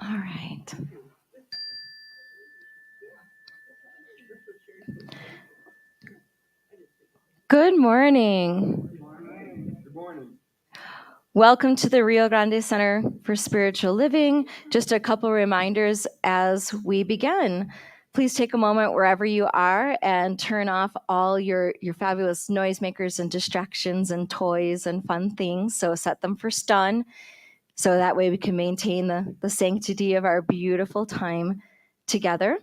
All right. Good morning. Good morning. Welcome to the Rio Grande Center for Spiritual Living. Just a couple reminders as we begin. Please take a moment wherever you are and turn off all your fabulous noisemakers and distractions and toys and fun things. So set them for stun. So that way we can maintain the sanctity of our beautiful time together.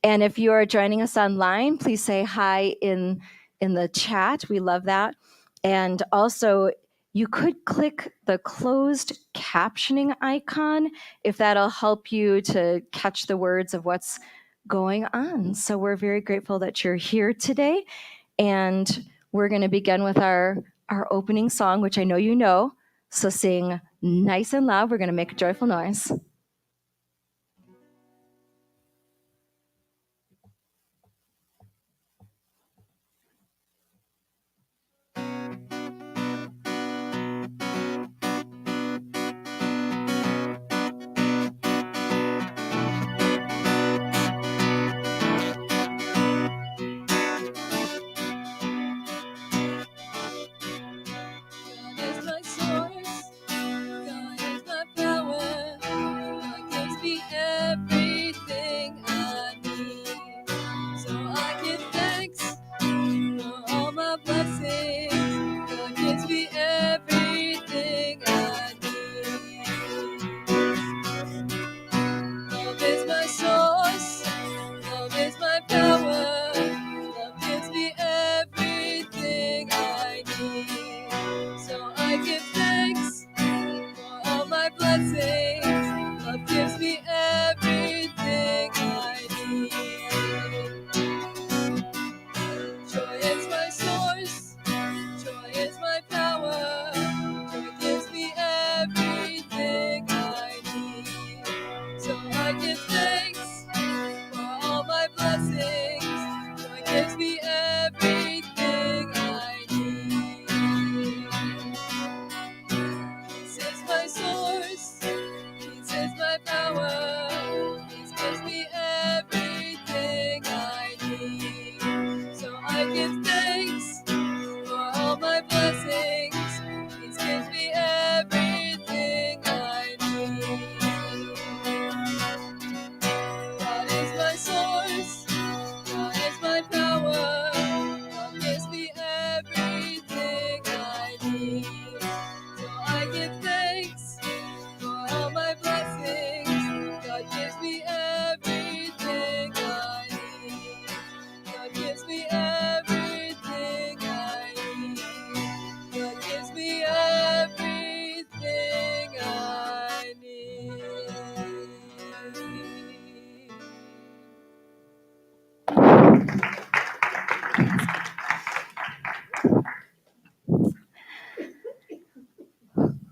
And if you are joining us online, please say hi in the chat. We love that. And also, you could click the closed captioning icon if that'll help you to catch the words of what's going on. So we're very grateful that you're here today. And we're going to begin with our opening song, which I know you know. So sing nice and loud. We're going to make a joyful noise.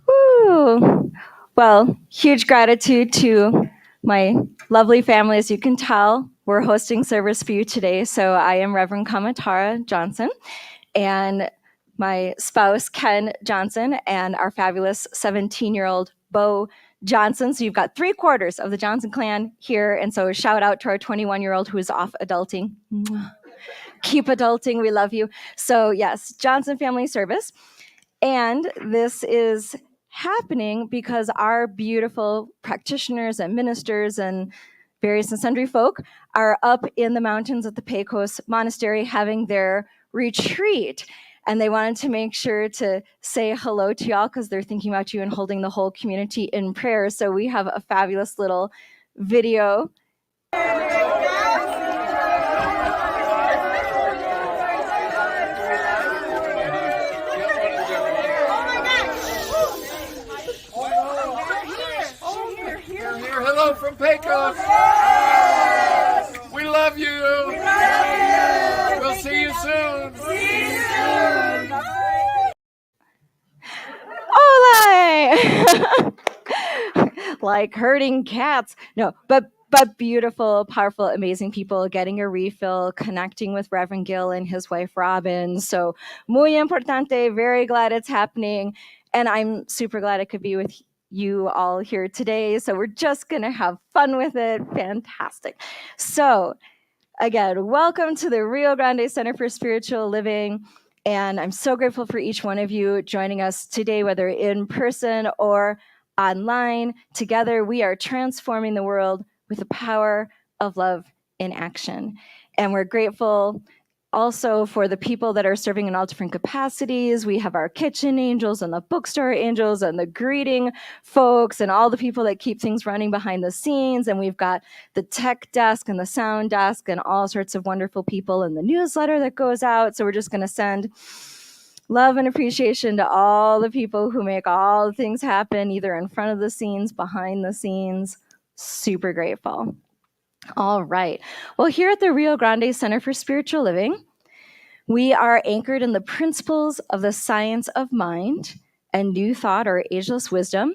Woo! Well, huge gratitude to my lovely family. As you can tell, we're hosting service for you today. So I am Reverend Kamatara Johnson, and my spouse, Ken Johnson, and our fabulous 17-year-old Bo Johnson. So you've got 3/4 of the Johnson clan here. And so shout out to our 21-year-old who is off adulting. Keep adulting. We love you. So yes, Johnson Family Service. And this is happening because our beautiful practitioners and ministers and various and sundry folk are up in the mountains at the Pecos Monastery having their retreat. And they wanted to make sure to say hello to y'all because they're thinking about you and holding the whole community in prayer. So we have a fabulous little video. Hello from Pecos. We love you. We'll see you soon. Hola! Like herding cats. No, but beautiful, powerful, amazing people getting a refill, connecting with Reverend Gill and his wife Robin. So muy importante. Very glad it's happening, and I'm super glad I could be with you all here today. So we're just going to have fun with it. Fantastic. So again, welcome to the Rio Grande Center for Spiritual Living. And I'm so grateful for each one of you joining us today, whether in person or online. Together, we are transforming the world with the power of love in action. And we're grateful also for the people that are serving in all different capacities. We have our kitchen angels and the bookstore angels and the greeting folks and all the people that keep things running behind the scenes. And we've got the tech desk and the sound desk and all sorts of wonderful people in the newsletter that goes out. So we're just going to send love and appreciation to all the people who make all the things happen, either in front of the scenes, behind the scenes. Super grateful. All right. Well, here at the Rio Grande Center for Spiritual Living, we are anchored in the principles of the science of mind and new thought or ageless wisdom.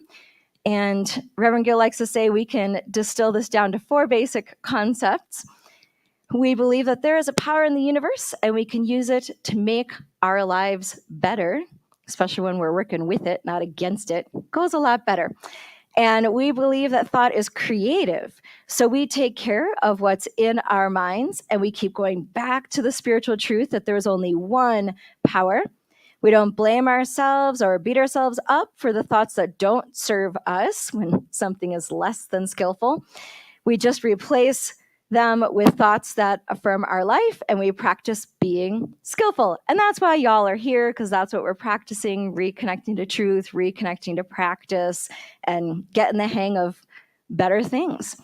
And Reverend Gill likes to say we can distill this down to 4 basic concepts. We believe that there is a power in the universe and we can use it to make our lives better, especially when we're working with it, not against it. It goes a lot better. And we believe that thought is creative. So we take care of what's in our minds and we keep going back to the spiritual truth that there's only one power. We don't blame ourselves or beat ourselves up for the thoughts that don't serve us when something is less than skillful. We just replace them with thoughts that affirm our life and we practice being skillful. And that's why y'all are here, because that's what we're practicing, reconnecting to truth, reconnecting to practice, and getting the hang of better things.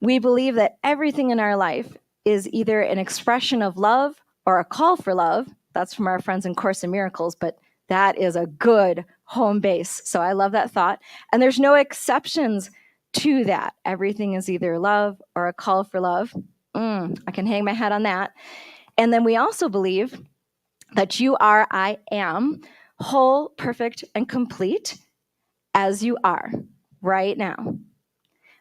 We believe that everything in our life is either an expression of love or a call for love. That's from our friends in Course in Miracles, but that is a good home base. So I love that thought. And there's no exceptions to that. Everything is either love or a call for love. I can hang my hat on that. And then we also believe that you are, I am, whole, perfect, and complete as you are right now.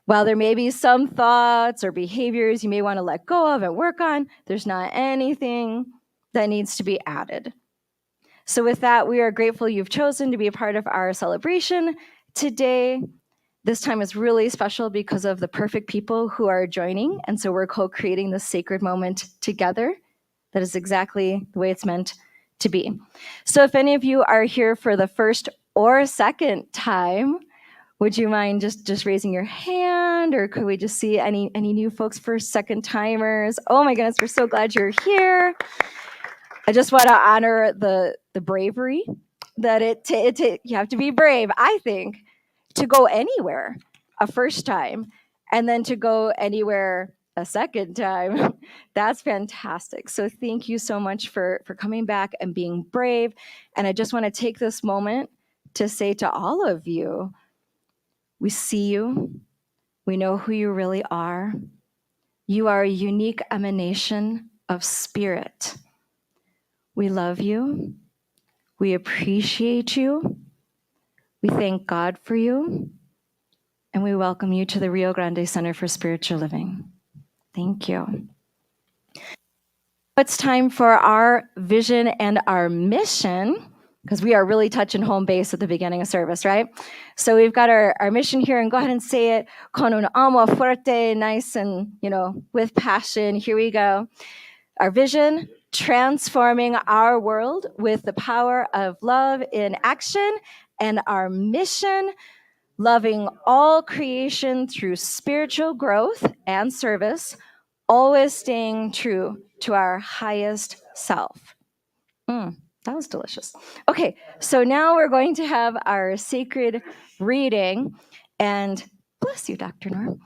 While there may be some thoughts or behaviors you may want to let go of and work on, there's not anything that needs to be added. So with that, we are grateful you've chosen to be a part of our celebration today. This time is really special because of the perfect people who are joining. And so we're co-creating this sacred moment together. That is exactly the way it's meant to be. So if any of you are here for the first or second time, would you mind just raising your hand, or could we just see any new folks, first, second timers? Oh my goodness, we're so glad you're here. I just want to honor the bravery that you have to be brave, I think, to go anywhere a first time and then to go anywhere a second time. That's fantastic. So thank you so much for coming back and being brave. And I just want to take this moment to say to all of you, we see you. We know who you really are. You are a unique emanation of spirit. We love you. We appreciate you. We thank God for you. And we welcome you to the Rio Grande Center for Spiritual Living. Thank you. It's time for our vision and our mission, because we are really touching home base at the beginning of service, right? So we've got our mission here, and go ahead and say it con un amo fuerte, nice and, with passion. Here we go. Our vision: transforming our world with the power of love in action. And our mission: loving all creation through spiritual growth and service, always staying true to our highest self. That was delicious. Okay, so now we're going to have our sacred reading. And bless you, Dr. Norm.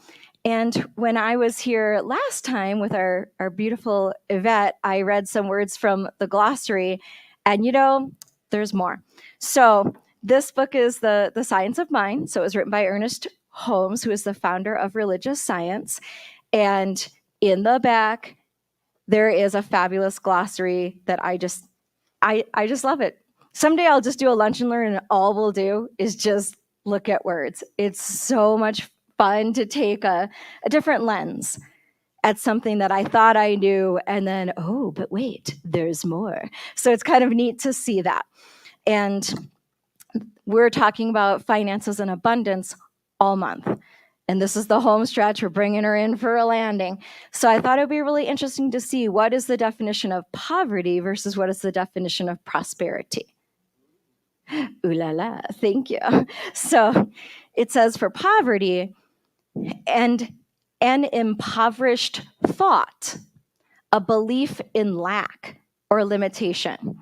And when I was here last time with our beautiful Yvette, I read some words from the glossary. And there's more. So this book is the Science of Mind. So it was written by Ernest Holmes, who is the founder of religious science. And in the back, there is a fabulous glossary that I just love it. Someday I'll just do a lunch and learn, and all we'll do is just look at words. It's so much fun to take a different lens at something that I thought I knew, and then, oh, but wait, there's more. So it's kind of neat to see that. And we're talking about finances and abundance all month. And this is the home stretch. We're bringing her in for a landing. So I thought it would be really interesting to see what is the definition of poverty versus what is the definition of prosperity. Ooh la la, thank you. So it says for poverty, and an impoverished thought, a belief in lack or limitation,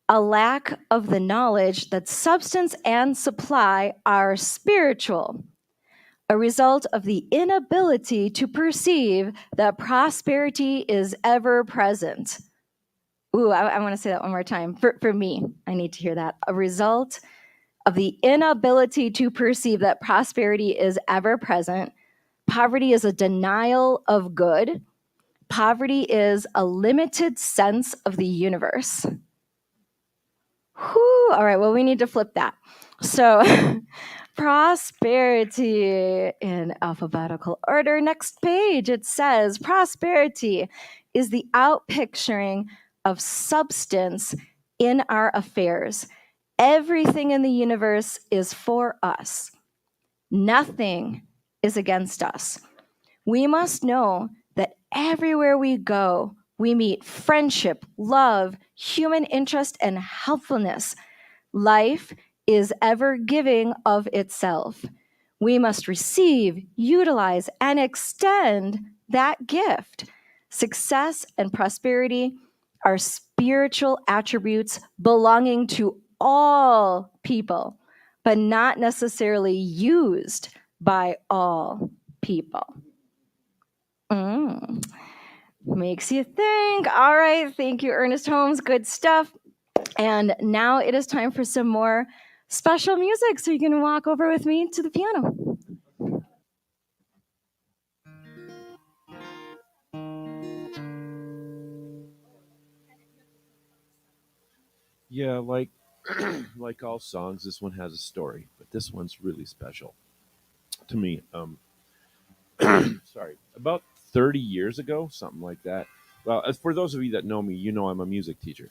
a lack of the knowledge that substance and supply are spiritual, a result of the inability to perceive that prosperity is ever present. Ooh, I want to say that one more time. For me, I need to hear that. A result of the inability to perceive that prosperity is ever present. Poverty is a denial of good. Poverty is a limited sense of the universe. Whew, all right, well, we need to flip that. So, prosperity in alphabetical order. Next page, it says prosperity is the outpicturing of substance in our affairs. Everything in the universe is for us. Nothing is against us. We must know that everywhere we go, we meet friendship, love, human interest, and helpfulness. Life is ever giving of itself. We must receive, utilize, and extend that gift. Success and prosperity are spiritual attributes belonging to all people, but not necessarily used by all people. Makes you think. All right. Thank you, Ernest Holmes. Good stuff. And now it is time for some more special music. So you can walk over with me to the piano. Yeah, like all songs, this one has a story, but this one's really special to me. Sorry, about 30 years ago, something like that. Well, as for those of you that know me, you know I'm a music teacher.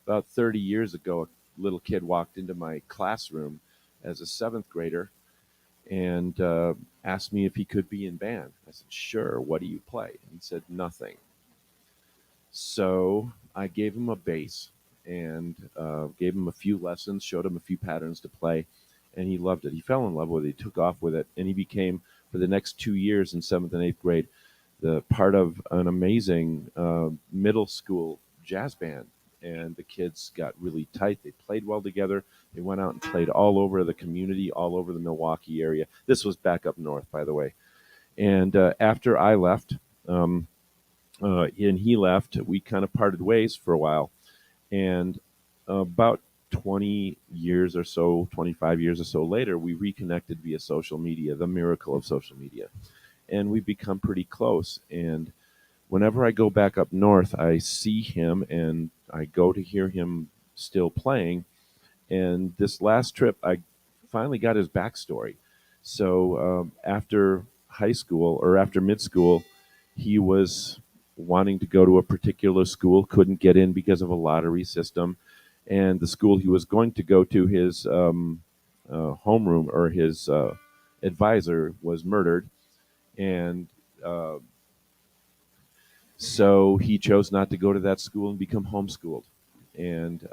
About 30 years ago, a little kid walked into my classroom as a seventh grader and asked me if he could be in band. I said, "Sure. What do you play?" And he said, "Nothing." So I gave him a bass and gave him a few lessons, showed him a few patterns to play, and he loved it. He fell in love with it. He took off with it, and he became, for the next 2 years in seventh and eighth grade, the part of an amazing middle school jazz band. And the kids got really tight. They played well together. They went out and played all over the community, all over the Milwaukee area. This was back up north, by the way. And after I left, and he left, we kind of parted ways for a while. And about 20 years or so, 25 years or so later, we reconnected via social media, the miracle of social media. And we've become pretty close. And whenever I go back up north, I see him and I go to hear him still playing. And this last trip, I finally got his backstory. So after high school or after mid school, he was wanting to go to a particular school, couldn't get in because of a lottery system. And the school he was going to go to, his homeroom or his advisor was murdered. And so he chose not to go to that school and become homeschooled. And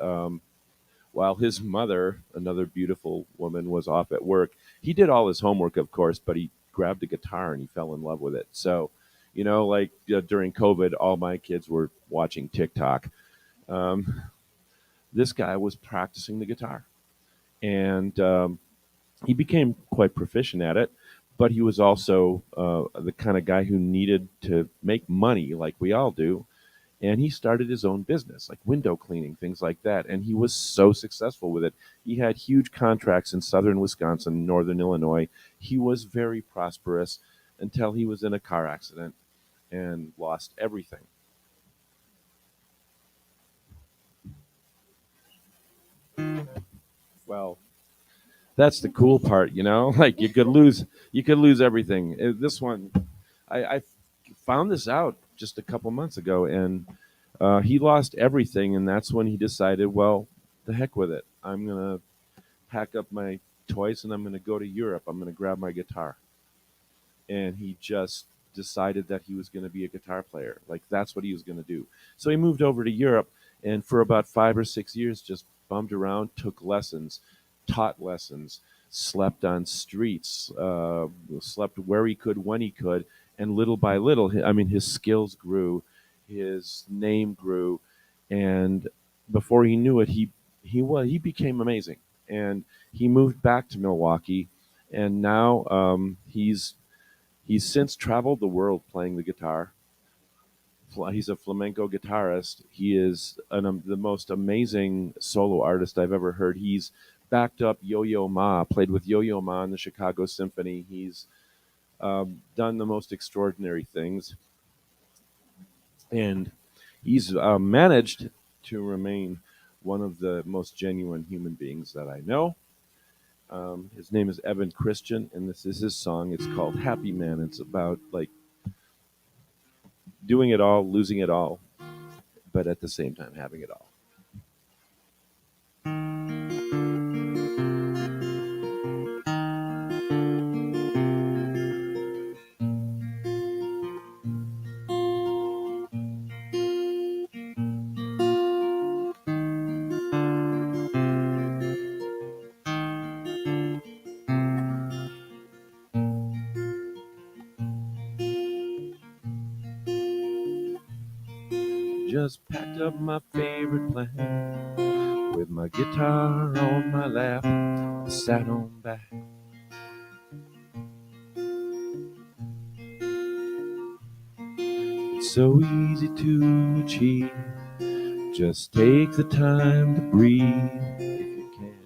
while his mother, another beautiful woman, was off at work, he did all his homework, of course, but he grabbed a guitar and he fell in love with it. So, like during COVID, all my kids were watching TikTok. Um, this guy was practicing the guitar, and he became quite proficient at it. But he was also the kind of guy who needed to make money, like we all do, and he started his own business, like window cleaning, things like that. And he was so successful with it. He had huge contracts in southern Wisconsin, northern Illinois. He was very prosperous until he was in a car accident and lost everything. Well, that's the cool part, Like you could lose everything. This one, I found this out just a couple months ago, and he lost everything, and that's when he decided, well, the heck with it. I'm gonna pack up my toys and I'm going to go to Europe. I'm going to grab my guitar. And he just decided that he was going to be a guitar player. Like that's what he was going to do. So he moved over to Europe and for about 5 or 6 years just bummed around, took lessons, taught lessons, slept on streets, slept where he could when he could, and little by little, I mean, his skills grew, his name grew, and before he knew it, he became amazing. And he moved back to Milwaukee, and now he's since traveled the world playing the guitar. He's a flamenco guitarist. He is the most amazing solo artist I've ever heard. He's backed up Yo-Yo Ma, played with Yo-Yo Ma in the Chicago Symphony. He's done the most extraordinary things, and he's managed to remain one of the most genuine human beings that I know. His name is Evan Christian, and this is his song. It's called Happy Man. It's about like doing it all, losing it all, but at the same time having it all. Just packed up my favorite plan with my guitar on my lap. I sat on back. It's so easy to achieve. Just take the time to breathe if you can.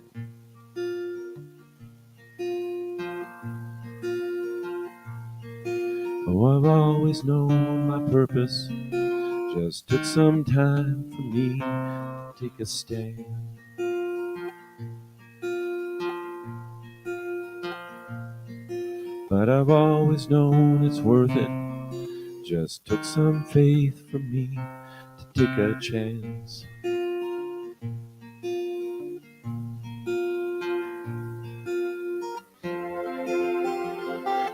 Oh, I've always known my purpose. Just took some time for me to take a stand. But I've always known it's worth it. Just took some faith from me to take a chance.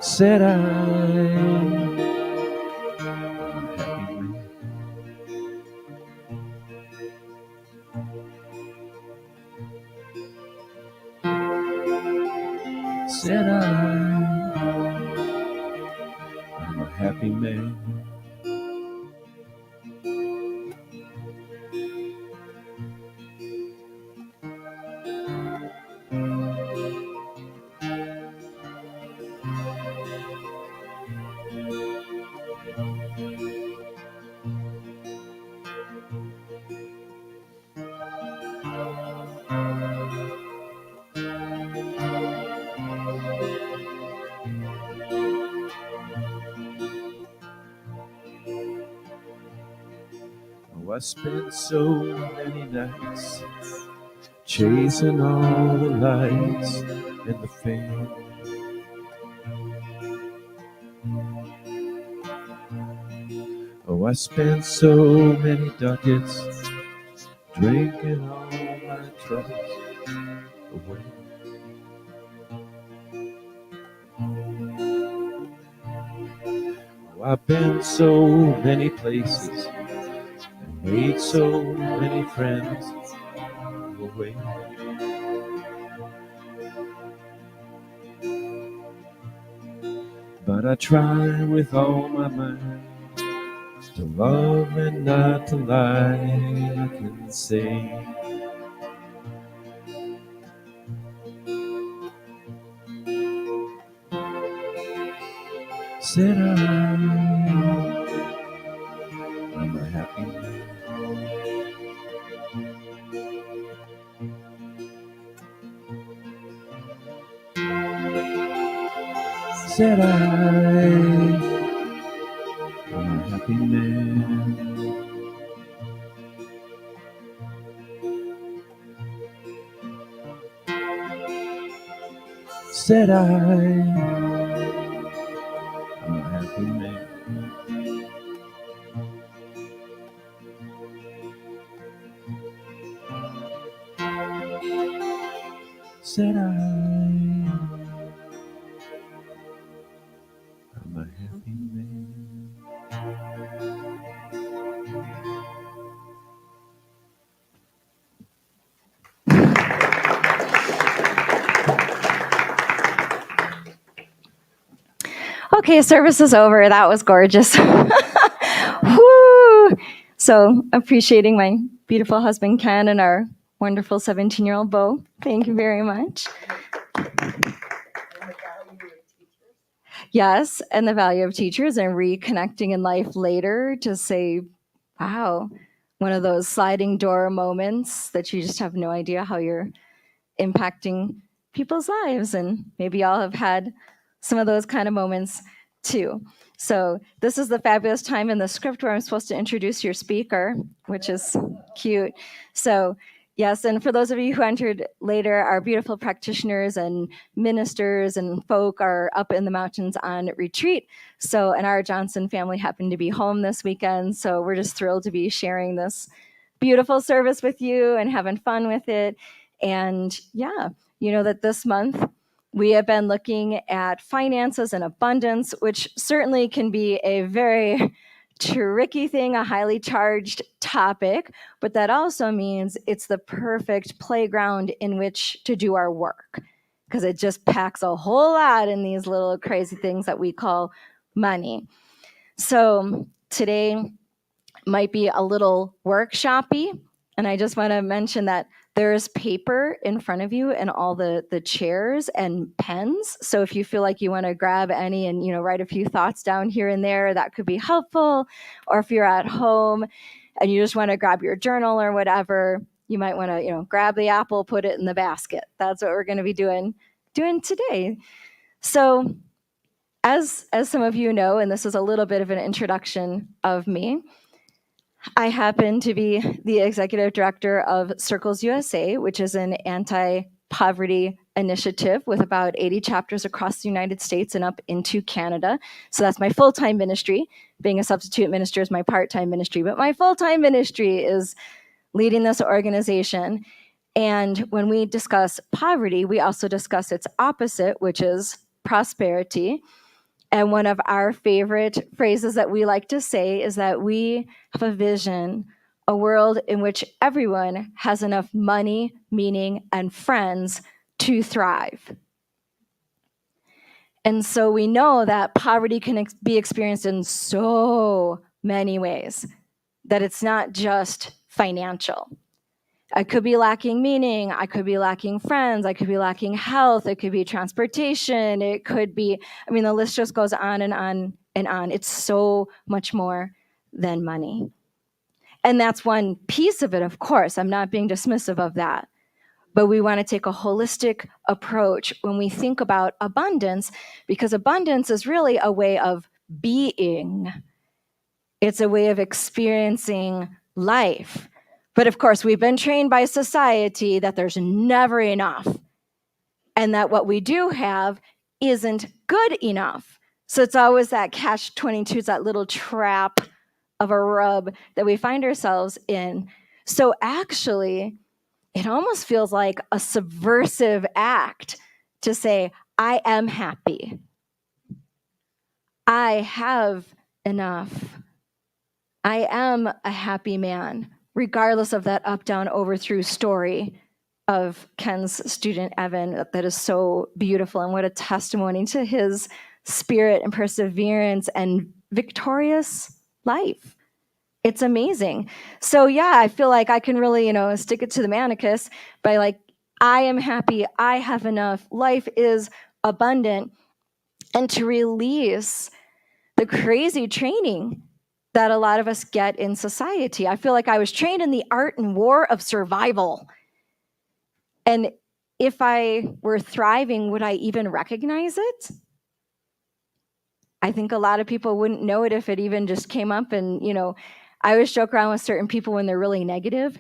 Said I'm a happy man. Said I'm a happy man. Oh, I spent so many nights chasing all the lights and the fame. Oh, I spent so many ducats drinking all my troubles away. Oh, I've been so many places and made so many friends away. But I try with all my mind to love and not to lie. I can say said I'm a happy man. Said I'm a happy man. Said I'm a happy man. said I'm a happy man. Okay, service is over. That was gorgeous. Woo! So, appreciating my beautiful husband Ken and our wonderful 17-year-old Bo. Thank you very much. Yes, and the value of teachers and reconnecting in life later to say, wow, one of those sliding door moments that you just have no idea how you're impacting people's lives. And maybe y'all have had some of those kind of moments too. So this is the fabulous time in the script where I'm supposed to introduce your speaker, which is cute. So yes, and for those of you who entered later, our beautiful practitioners and ministers and folk are up in the mountains on retreat. So, and our Johnson family happened to be home this weekend. So we're just thrilled to be sharing this beautiful service with you and having fun with it. And yeah, you know that this month we have been looking at finances and abundance, which certainly can be a very tricky thing, a highly charged topic, but that also means it's the perfect playground in which to do our work because it just packs a whole lot in these little crazy things that we call money. So today might be a little workshoppy, and I just want to mention that there's paper in front of you and all the chairs and pens. So if you feel like you want to grab any and write a few thoughts down here and there, that could be helpful. Or if you're at home and you just want to grab your journal or whatever, you might want to grab the apple, put it in the basket. That's what we're going to be doing today. So as some of you know, and this is a little bit of an introduction of me, I happen to be the executive director of Circles USA, which is an anti-poverty initiative with about 80 chapters across the United States and up into Canada. So that's my full-time ministry. Being a substitute minister is my part-time ministry, but my full-time ministry is leading this organization. And when we discuss poverty, we also discuss its opposite, which is prosperity. And one of our favorite phrases that we like to say is that we have a vision, a world in which everyone has enough money, meaning, and friends to thrive. And so we know that poverty can be experienced in so many ways, that it's not just financial. I could be lacking meaning, I could be lacking friends, I could be lacking health, it could be transportation, it could be, the list just goes on and on and on. It's so much more than money. And that's one piece of it, of course. I'm not being dismissive of that. But we want to take a holistic approach when we think about abundance, because abundance is really a way of being. It's a way of experiencing life. But of course, we've been trained by society that there's never enough, and that what we do have isn't good enough. So it's always that catch-22, it's that little trap of a rub that we find ourselves in. So actually, it almost feels like a subversive act to say, I am happy. I have enough. I am a happy man, regardless of that up, down, overthrough story of Ken's student, Evan, that is so beautiful. And what a testimony to his spirit and perseverance and victorious life. It's amazing. So yeah, I feel like I can really, stick it to the manicus by I am happy, I have enough, life is abundant, and to release the crazy training that a lot of us get in society. I feel like I was trained in the art and war of survival. And if I were thriving, would I even recognize it? I think a lot of people wouldn't know it if it even just came up. And, I always joke around with certain people when they're really negative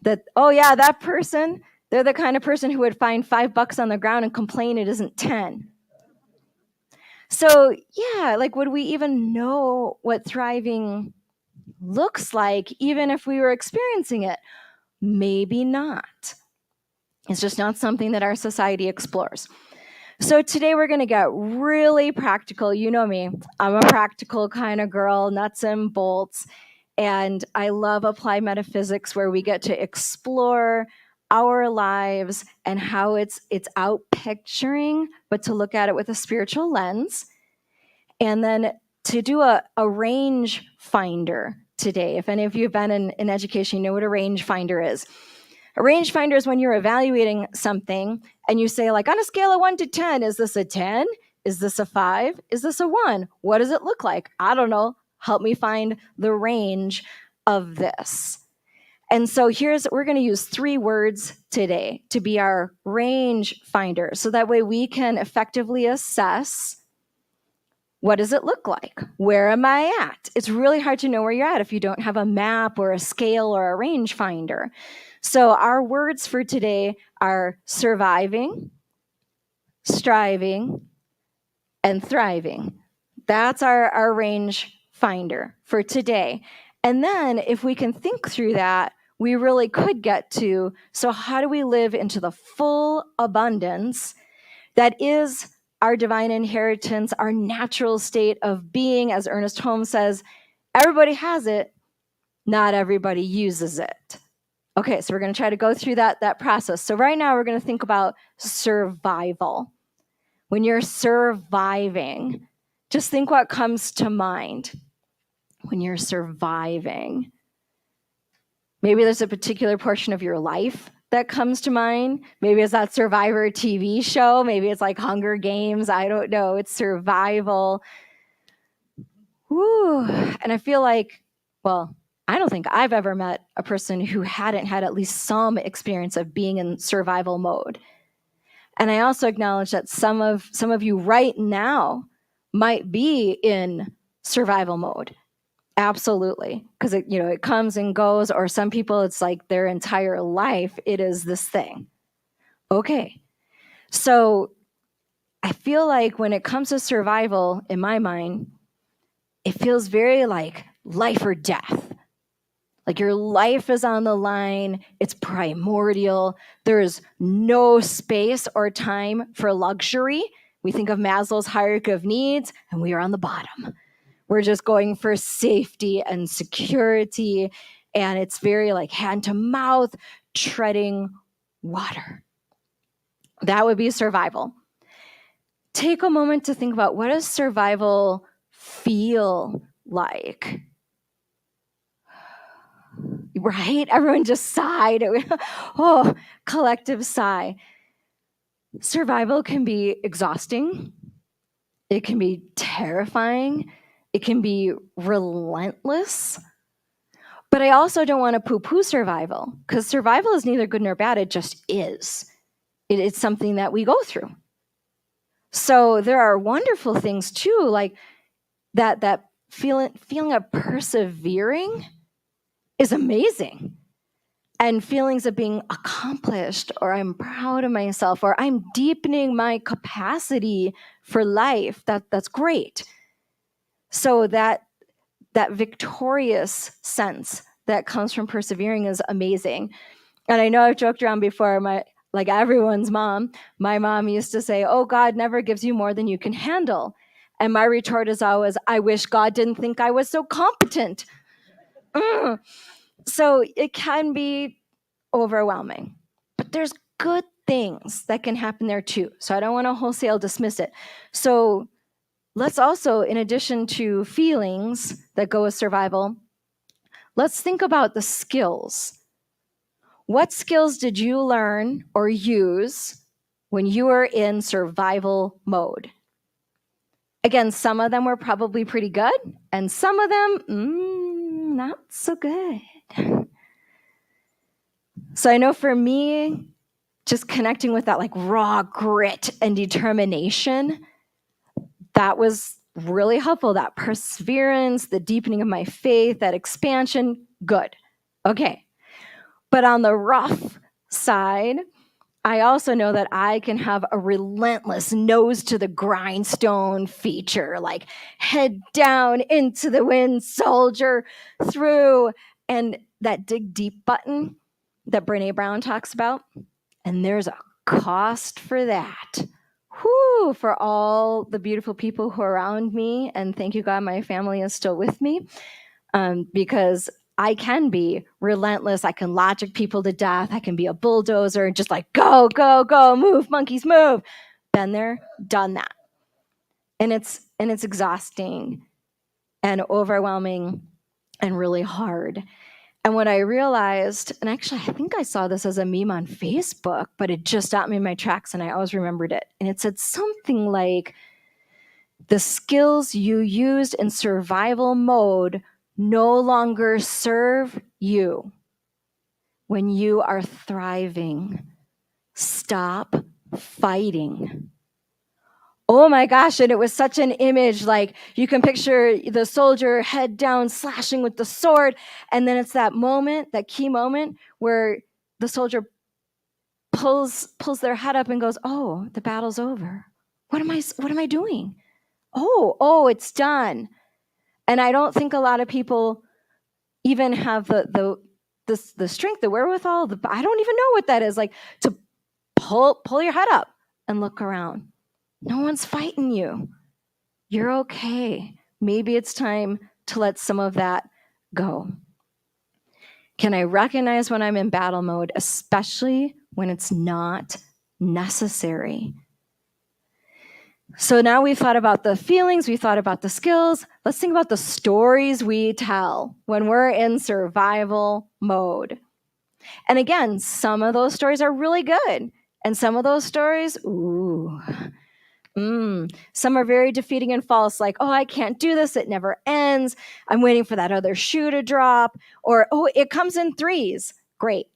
that, oh yeah, that person, they're the kind of person who would find $5 on the ground and complain it isn't 10. So yeah, would we even know what thriving looks like, even if we were experiencing it? Maybe not. It's just not something that our society explores. So today we're going to get really practical. You know me, I'm a practical kind of girl, nuts and bolts. And I love applied metaphysics, where we get to explore our lives and how it's out picturing, but to look at it with a spiritual lens. And then to do a range finder today. If any of you have been in education, you know what a range finder is. A range finder is when you're evaluating something and you say, like, on a scale of 1 to 10, is this a 10? Is this a 5? Is this a 1? What does it look like? I don't know. Help me find the range of this. And so we're going to use 3 words today to be our range finder. So that way we can effectively assess, what does it look like? Where am I at? It's really hard to know where you're at if you don't have a map or a scale or a range finder. So our words for today are surviving, striving, and thriving. That's our range finder for today. And then if we can think through that, we really could get to, so how do we live into the full abundance that is our divine inheritance, our natural state of being? As Ernest Holmes says, everybody has it, not everybody uses it. Okay, so we're going to try to go through that process. So right now we're going to think about survival. When you're surviving, just think what comes to mind when you're surviving. Maybe there's a particular portion of your life that comes to mind. Maybe it's that Survivor TV show. Maybe it's like Hunger Games. I don't know. It's survival. Woo. And I feel like, well, I don't think I've ever met a person who hadn't had at least some experience of being in survival mode. And I also acknowledge that some of you right now might be in survival mode. Absolutely. Because it comes and goes, or some people, it's like their entire life, it is this thing. Okay. So I feel like when it comes to survival, in my mind, it feels very like life or death. Like your life is on the line. It's primordial. There is no space or time for luxury. We think of Maslow's hierarchy of needs, and we are on the bottom. We're just going for safety and security. And it's very like hand to mouth, treading water. That would be survival. Take a moment to think about, what does survival feel like? Right? Everyone just sighed. Oh, collective sigh. Survival can be exhausting. It can be terrifying. It can be relentless. But I also don't want to poo-poo survival, because survival is neither good nor bad. It just is. It's something that we go through. So there are wonderful things too, like that feeling of persevering is amazing. And feelings of being accomplished, or I'm proud of myself, or I'm deepening my capacity for life, that's great. So that victorious sense that comes from persevering is amazing. And I know I've joked around before, like everyone's mom, my mom used to say, oh, God never gives you more than you can handle. And my retort is always, I wish God didn't think I was so competent. So it can be overwhelming, but there's good things that can happen there too. So I don't want to wholesale dismiss it. So let's also, in addition to feelings that go with survival, let's think about the skills. What skills did you learn or use when you were in survival mode? Again, some of them were probably pretty good, and some of them, not so good. So I know for me, just connecting with that like raw grit and determination, that was really helpful. That perseverance, the deepening of my faith, that expansion, good. Okay. But on the rough side, I also know that I can have a relentless nose to the grindstone feature, like head down into the wind, soldier through, and that dig deep button that Brene Brown talks about. And there's a cost for that. Whew, for all the beautiful people who are around me. And thank you, God, my family is still with me. Because I can be relentless. I can logic people to death. I can be a bulldozer and just like, go, go, go, move, monkeys, move. Been there, done that. And it's exhausting and overwhelming and really hard. And what I realized, and actually I think I saw this as a meme on Facebook, but it just stopped me in my tracks and I always remembered it. And it said something like, the skills you used in survival mode no longer serve you when you are thriving. Stop fighting. Oh my gosh, and it was such an image, like you can picture the soldier head down slashing with the sword, and then it's that moment, that key moment where the soldier pulls their head up and goes, oh, the battle's over. What am I doing? Oh, it's done. And I don't think a lot of people even have the strength, the wherewithal, I don't even know what that is, like to pull your head up and look around. No one's fighting you. You're okay. Maybe it's time to let some of that go. Can I recognize when I'm in battle mode, especially when it's not necessary? So now we've thought about the feelings, we've thought about the skills. Let's think about the stories we tell when we're in survival mode. And again, some of those stories are really good. And some of those stories, some are very defeating and false, like, oh, I can't do this, it never ends. I'm waiting for that other shoe to drop. Or, oh, it comes in threes. Great.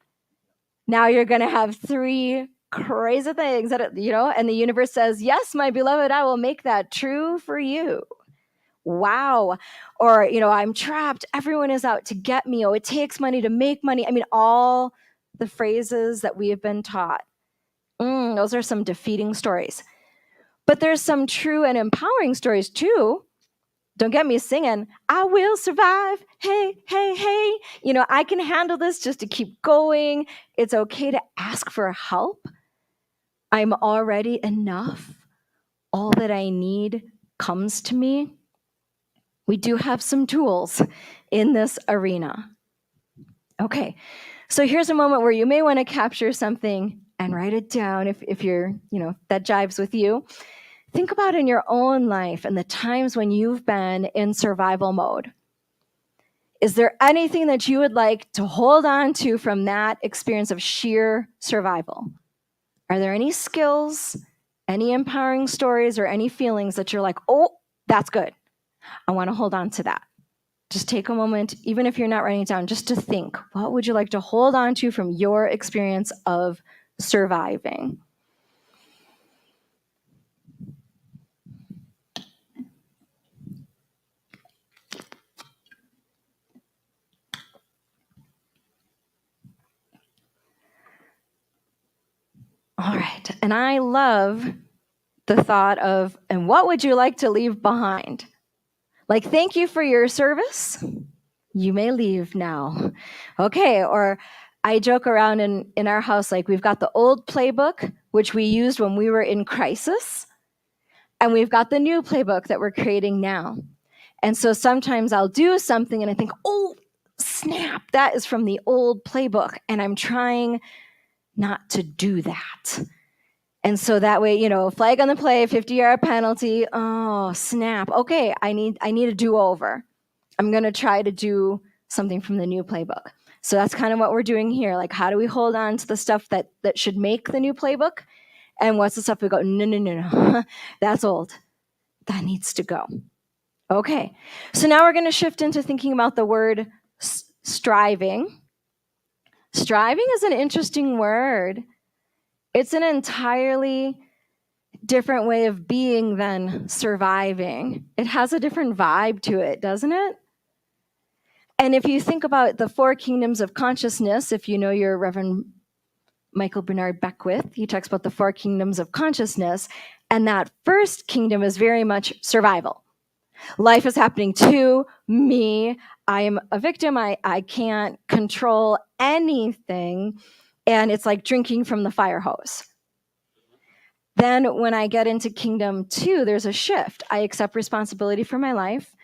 Now you're going to have 3 crazy things that, and the universe says, yes, my beloved, I will make that true for you. Wow. Or, I'm trapped. Everyone is out to get me. Oh, it takes money to make money. I mean, all the phrases that we have been taught. Those are some defeating stories. But there's some true and empowering stories too. Don't get me singing, I will survive. Hey, hey, hey. I can handle this, just to keep going. It's okay to ask for help. I'm already enough. All that I need comes to me. We do have some tools in this arena. Okay, so here's a moment where you may want to capture something and write it down if you're, that jives with you. Think about in your own life and the times when you've been in survival mode. Is there anything that you would like to hold on to from that experience of sheer survival? Are there any skills, any empowering stories, or any feelings that you're like, oh, that's good. I want to hold on to that. Just take a moment, even if you're not writing it down, just to think, what would you like to hold on to from your experience of surviving? All right, and I love the thought of, and what would you like to leave behind? Like, thank you for your service. You may leave now. Okay, or I joke around in our house, like we've got the old playbook, which we used when we were in crisis, and we've got the new playbook that we're creating now. And so sometimes I'll do something and I think, oh, snap, that is from the old playbook, and I'm trying not to do that. And so that way, flag on the play, 50-yard penalty. Oh, snap. Okay, I need a do-over. I'm going to try to do something from the new playbook. So that's kind of what we're doing here. Like, how do we hold on to the stuff that should make the new playbook? And what's the stuff we go, no, that's old. That needs to go. Okay, so now we're going to shift into thinking about the word striving. Striving is an interesting word. It's an entirely different way of being than surviving. It has a different vibe to it, doesn't it? And if you think about the 4 kingdoms of consciousness, if you know your Reverend Michael Bernard Beckwith, he talks about the 4 kingdoms of consciousness, and that first kingdom is very much survival. Life is happening to me. I am a victim. I can't control anything. And it's like drinking from the fire hose. Then when I get into kingdom 2, there's a shift. I accept responsibility for my life.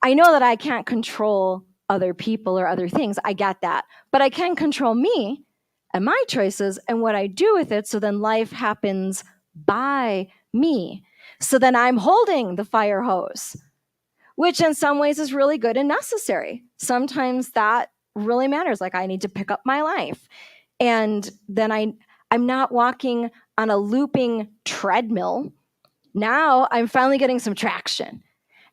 I know that I can't control other people or other things. I get that. But I can control me and my choices and what I do with it. So then life happens by me. So then I'm holding the fire hose, which in some ways is really good and necessary. Sometimes that really matters. Like I need to pick up my life. And then I'm not walking on a looping treadmill. Now I'm finally getting some traction.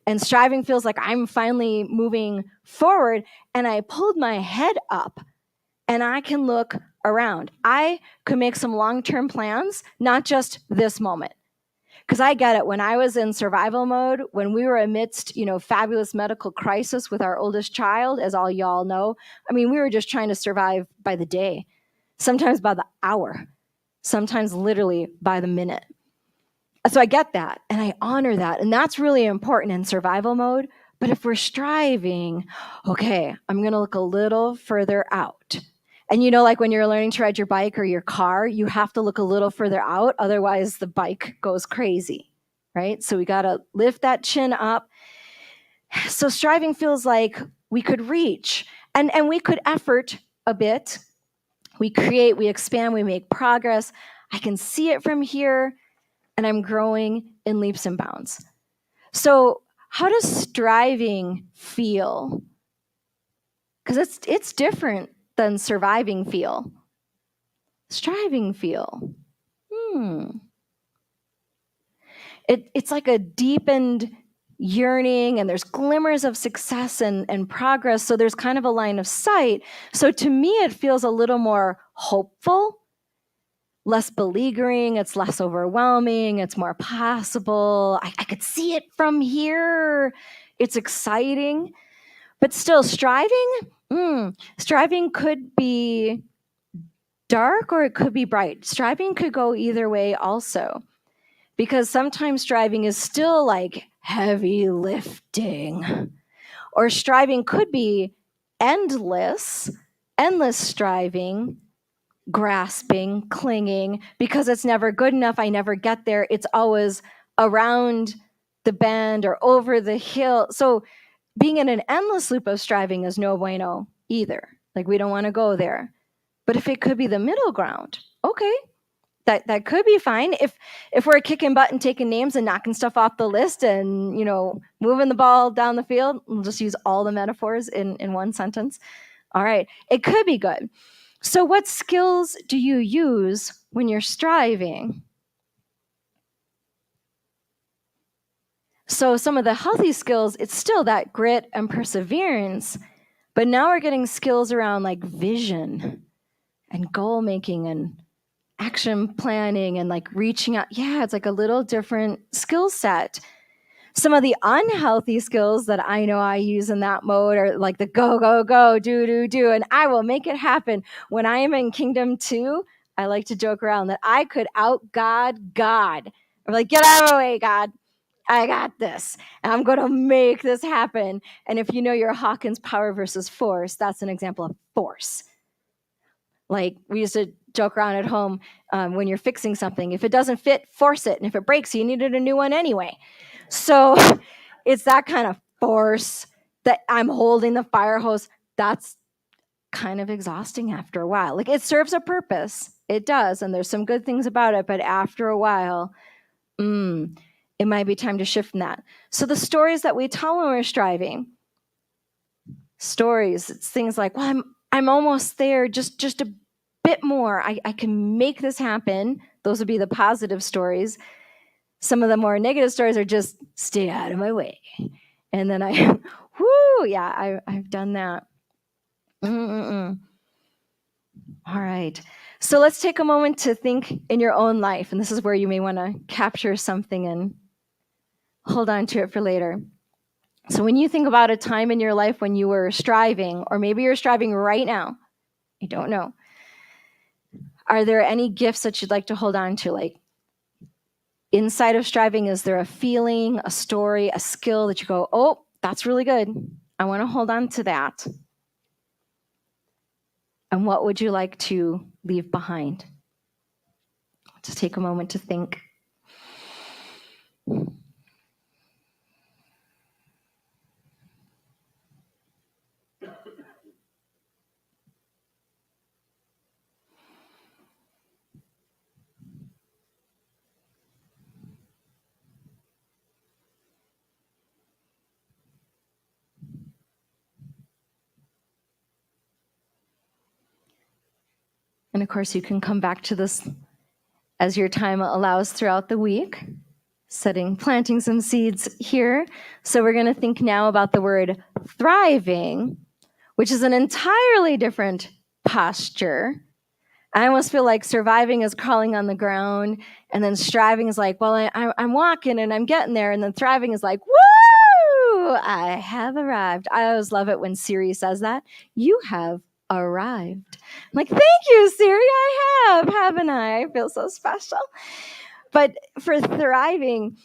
And striving feels like I'm finally moving forward. And I pulled my head up and I can look around. I could make some long-term plans, not just this moment. Because I get it. When I was in survival mode, when we were amidst, fabulous medical crisis with our oldest child, as all y'all know, I mean, we were just trying to survive by the day, sometimes by the hour, sometimes literally by the minute. So I get that and I honor that. And that's really important in survival mode. But if we're striving, okay, I'm going to look a little further out. And like when you're learning to ride your bike or your car, you have to look a little further out. Otherwise, the bike goes crazy, right? So we got to lift that chin up. So striving feels like we could reach and we could effort a bit. We create, we expand, we make progress. I can see it from here. And I'm growing in leaps and bounds. So how does striving feel? Because it's different than surviving feel. Striving feel. It's like a deepened yearning, and there's glimmers of success and progress. So there's kind of a line of sight. So to me, it feels a little more hopeful, less beleaguering, it's less overwhelming, it's more possible. I could see it from here. It's exciting. But still, striving could be dark or it could be bright. Striving could go either way also. Because sometimes striving is still like heavy lifting. Or striving could be endless striving, grasping, clinging, because it's never good enough. I never get there. It's always around the bend or over the hill. So being in an endless loop of striving is no bueno either. Like we don't want to go there. But if it could be the middle ground, okay, that could be fine. If we're kicking butt and taking names and knocking stuff off the list and, moving the ball down the field, we'll just use all the metaphors in one sentence. All right, it could be good. So what skills do you use when you're striving? So some of the healthy skills, it's still that grit and perseverance, but now we're getting skills around like vision and goal making and action planning and like reaching out. Yeah, it's like a little different skill set. Some of the unhealthy skills that I know I use in that mode are like the go, go, go, do, and I will make it happen. When I am in Kingdom 2, I like to joke around that I could out-God God. I'm like, get out of the way, God. I got this. And I'm going to make this happen. And if you know your Hawkins power versus force, that's an example of force. Like we used to joke around at home when you're fixing something. If it doesn't fit, force it. And if it breaks, you needed a new one anyway. So it's that kind of force that I'm holding the fire hose. That's kind of exhausting after a while. Like it serves a purpose. It does. And there's some good things about it. But after a while, it might be time to shift from that. So the stories that we tell when we're striving, stories, it's things like, well, I'm almost there, just a bit more. I can make this happen. Those would be the positive stories. Some of the more negative stories are just stay out of my way. And then I've done that. All right. So let's take a moment to think in your own life. And this is where you may want to capture something and hold on to it for later. So when you think about a time in your life when you were striving, or maybe you're striving right now, I don't know. Are there any gifts that you'd like to hold on to? Like inside of striving, is there a feeling, a story, a skill that you go, oh, that's really good. I want to hold on to that. And what would you like to leave behind? Just take a moment to think. And of course, you can come back to this as your time allows throughout the week, planting some seeds here. So we're going to think now about the word thriving, which is an entirely different posture. I almost feel like surviving is crawling on the ground, and then striving is like, well, I'm walking and I'm getting there, and then thriving is like, woo, I have arrived. I always love it when Siri says that. You have arrived. I'm like, thank you, Siri, I have, haven't I? I feel so special. But for thriving,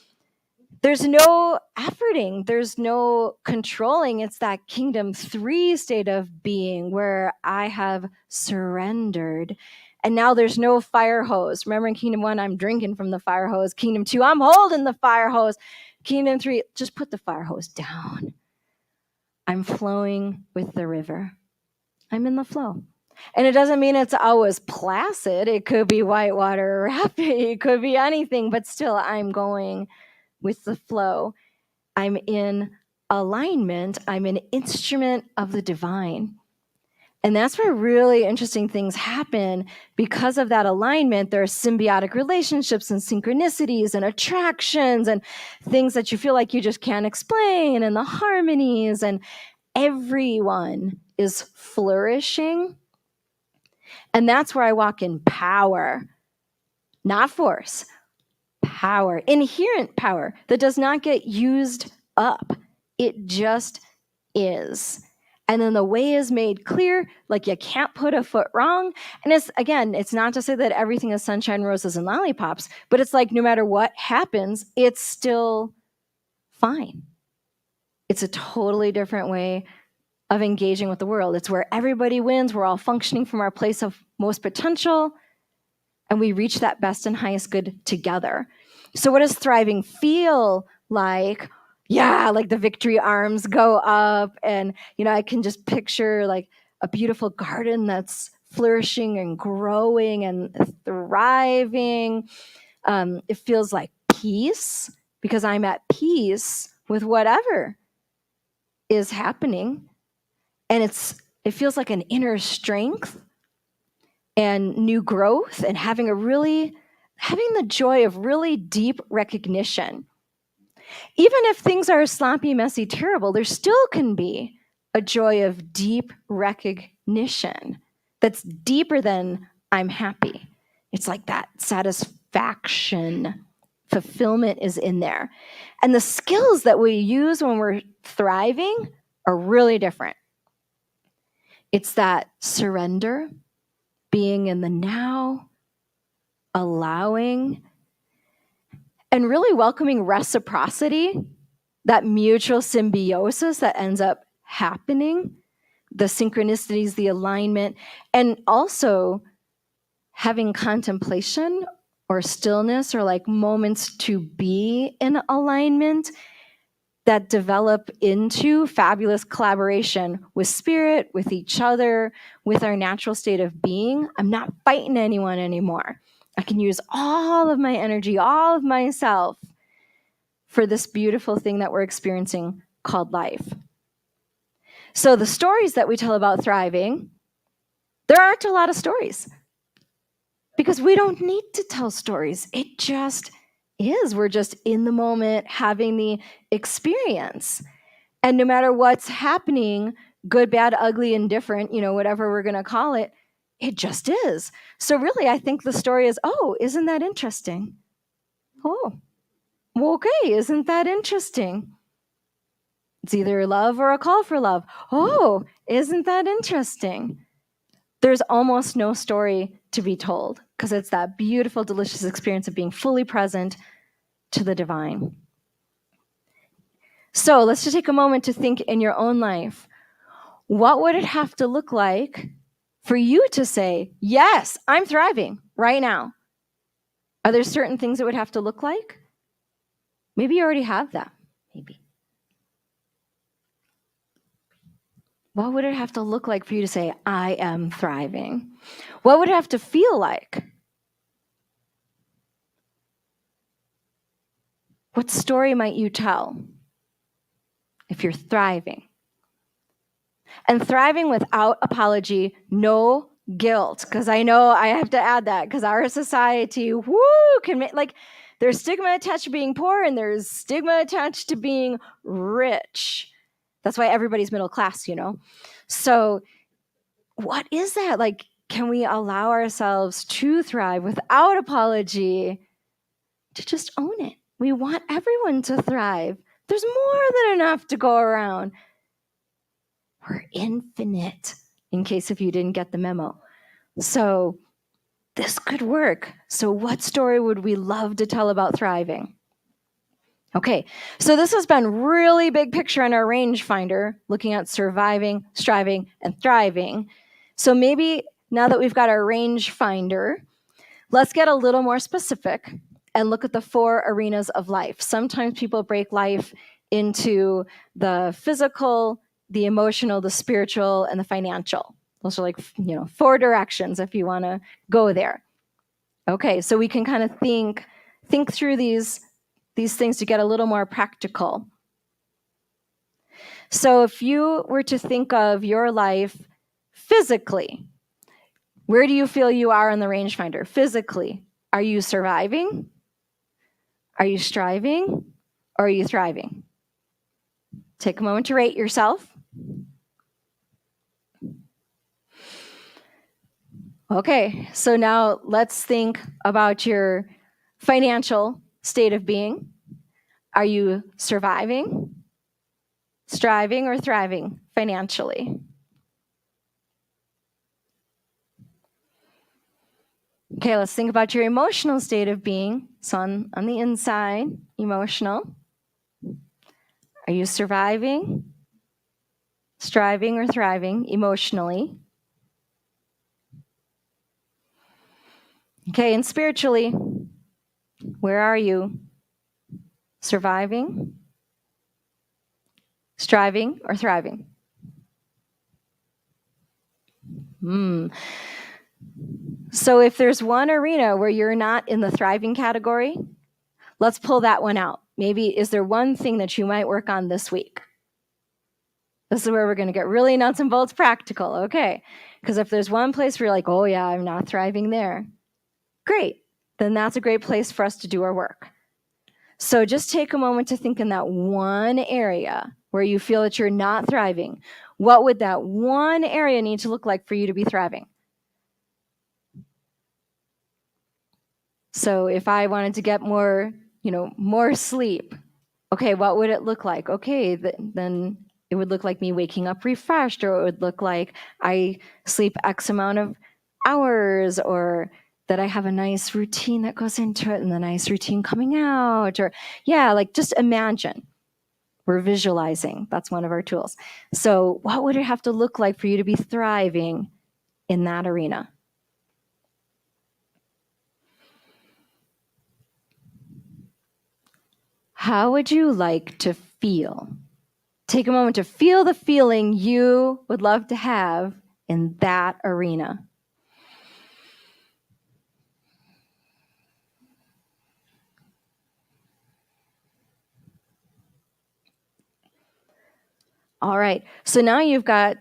there's no efforting, there's no controlling. It's that kingdom 3 state of being where I have surrendered. And now there's no fire hose. Remember in Kingdom 1, I'm drinking from the fire hose. Kingdom 2, I'm holding the fire hose. Kingdom 3, just put the fire hose down. I'm flowing with the river. I'm in the flow. And it doesn't mean it's always placid. It could be whitewater rapid. It could be anything, but still I'm going with the flow. I'm in alignment. I'm an instrument of the divine. And that's where really interesting things happen. Because of that alignment, there are symbiotic relationships and synchronicities and attractions and things that you feel like you just can't explain, and the harmonies, and everyone is flourishing. And that's where I walk in power, not force. Power, inherent power that does not get used up. It just is. And then the way is made clear, like you can't put a foot wrong. And it's not to say that everything is sunshine, roses, and lollipops, but it's like no matter what happens, it's still fine. It's a totally different way of engaging with the world. It's where everybody wins. We're all functioning from our place of most potential, and we reach that best and highest good together. So what does thriving feel like? Yeah, like the victory arms go up, and I can just picture like a beautiful garden that's flourishing and growing and thriving. It feels like peace because I'm at peace with whatever is happening. And it feels like an inner strength and new growth, and having the joy of really deep recognition. Even if things are sloppy, messy, terrible, there still can be a joy of deep recognition that's deeper than I'm happy. It's like that satisfaction, fulfillment is in there. And the skills that we use when we're thriving are really different. It's that surrender, being in the now, allowing, and really welcoming reciprocity, that mutual symbiosis that ends up happening, the synchronicities, the alignment, and also having contemplation or stillness or like moments to be in alignment that develop into fabulous collaboration with spirit, with each other, with our natural state of being. I'm not fighting anyone anymore. I can use all of my energy, all of myself for this beautiful thing that we're experiencing called life. So the stories that we tell about thriving, there aren't a lot of stories because we don't need to tell stories. It just is. We're just in the moment having the experience. And no matter what's happening, good, bad, ugly, indifferent, whatever we're going to call it, it just is. So really, I think the story is, oh, isn't that interesting? Oh, well, okay, isn't that interesting? It's either love or a call for love. Oh, isn't that interesting? There's almost no story to be told because it's that beautiful, delicious experience of being fully present to the divine. So let's just take a moment to think in your own life. What would it have to look like for you to say, yes, I'm thriving right now? Are there certain things it would have to look like? Maybe you already have that. Maybe. What would it have to look like for you to say, I am thriving? What would it have to feel like? What story might you tell if you're thriving? And thriving without apology, no guilt. Because I know I have to add that, because our society, can make, like, there's stigma attached to being poor and there's stigma attached to being rich. That's why everybody's middle class, So what is that? Like, can we allow ourselves to thrive without apology, to just own it? We want everyone to thrive. There's more than enough to go around. We're infinite, in case if you didn't get the memo. So this could work. So what story would we love to tell about thriving? Okay, so this has been really big picture on our rangefinder, looking at surviving, striving, and thriving. So maybe now that we've got our rangefinder, let's get a little more specific and look at the 4 arenas of life. Sometimes people break life into the physical, the emotional, the spiritual, and the financial. Those are like, 4 directions if you want to go there. Okay, so we can kind of think through these things to get a little more practical. So if you were to think of your life physically, where do you feel you are in the rangefinder? Physically, are you surviving? Are you striving? Or are you thriving? Take a moment to rate yourself. Okay, so now let's think about your financial state of being. Are you surviving, striving, or thriving financially? Okay, let's think about your emotional state of being. So on the inside, emotional. Are you surviving, striving, or thriving emotionally? Okay, and spiritually, where are you? Surviving, striving, or thriving? So if there's one arena where you're not in the thriving category, let's pull that one out. Maybe is there one thing that you might work on this week? This is where we're going to get really nuts and bolts practical, okay? Because if there's one place where you're like, oh yeah, I'm not thriving there, great. Then that's a great place for us to do our work. So just take a moment to think in that one area where you feel that you're not thriving. What would that one area need to look like for you to be thriving? So if I wanted to get more, more sleep, okay, what would it look like? Okay, then it would look like me waking up refreshed, or it would look like I sleep X amount of hours, or that I have a nice routine that goes into it and the nice routine coming out, or like just imagine. We're visualizing. That's one of our tools. So what would it have to look like for you to be thriving in that arena? How would you like to feel? Take a moment to feel the feeling you would love to have in that arena. All right, so now you've got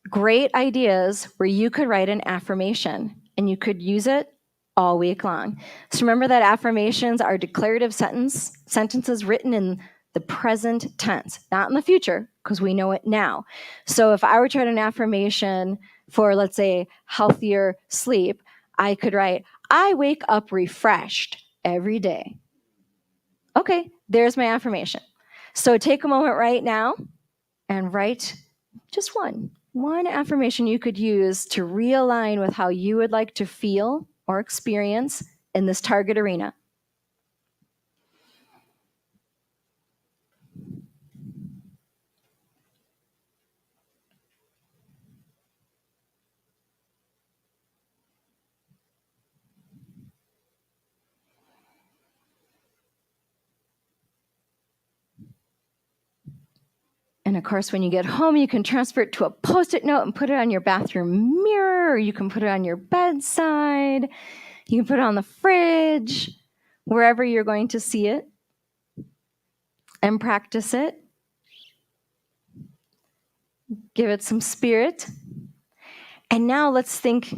great ideas where you could write an affirmation and you could use it all week long. So remember that affirmations are declarative sentences written in the present tense, not in the future, because we know it now. So if I were to write an affirmation for, let's say, healthier sleep, I could write, I wake up refreshed every day. Okay, there's my affirmation. So take a moment right now and write just one affirmation you could use to realign with how you would like to feel or experience in this target arena. of course, when you get home, you can transfer it to a Post-it note and put it on your bathroom mirror, or you can put it on your bedside. You can put it on the fridge, wherever you're going to see it, and practice it. Give it some spirit. And now let's think,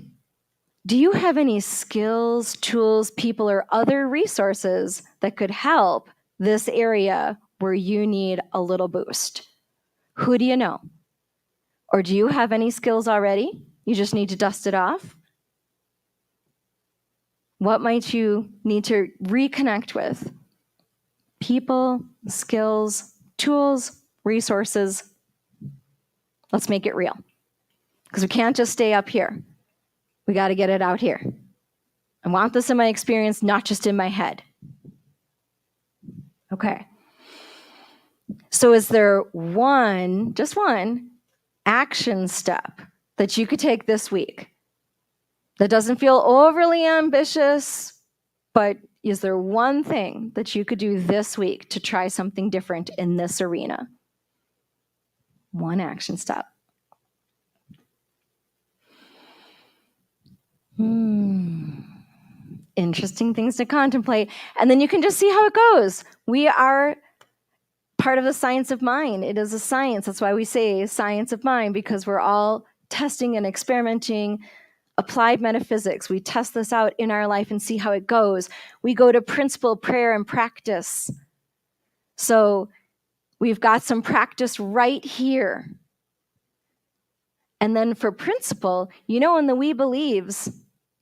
do you have any skills, tools, people, or other resources that could help this area where you need a little boost? Who do you know? Or do you have any skills already? You just need to dust it off? What might you need to reconnect with? People, skills, tools, resources. Let's make it real. Because we can't just stay up here. We got to get it out here. I want this in my experience, not just in my head. Okay. So is there one, just one, action step that you could take this week that doesn't feel overly ambitious, but is there one thing that you could do this week to try something different in this arena? One action step. Interesting things to contemplate. And then you can just see how it goes. We are part of the science of mind. It is a science. That's why we say science of mind, because we're all testing and experimenting applied metaphysics. We test this out in our life and see how it goes. We go to principle, prayer, and practice. So we've got some practice right here. And then for principle, in the we believes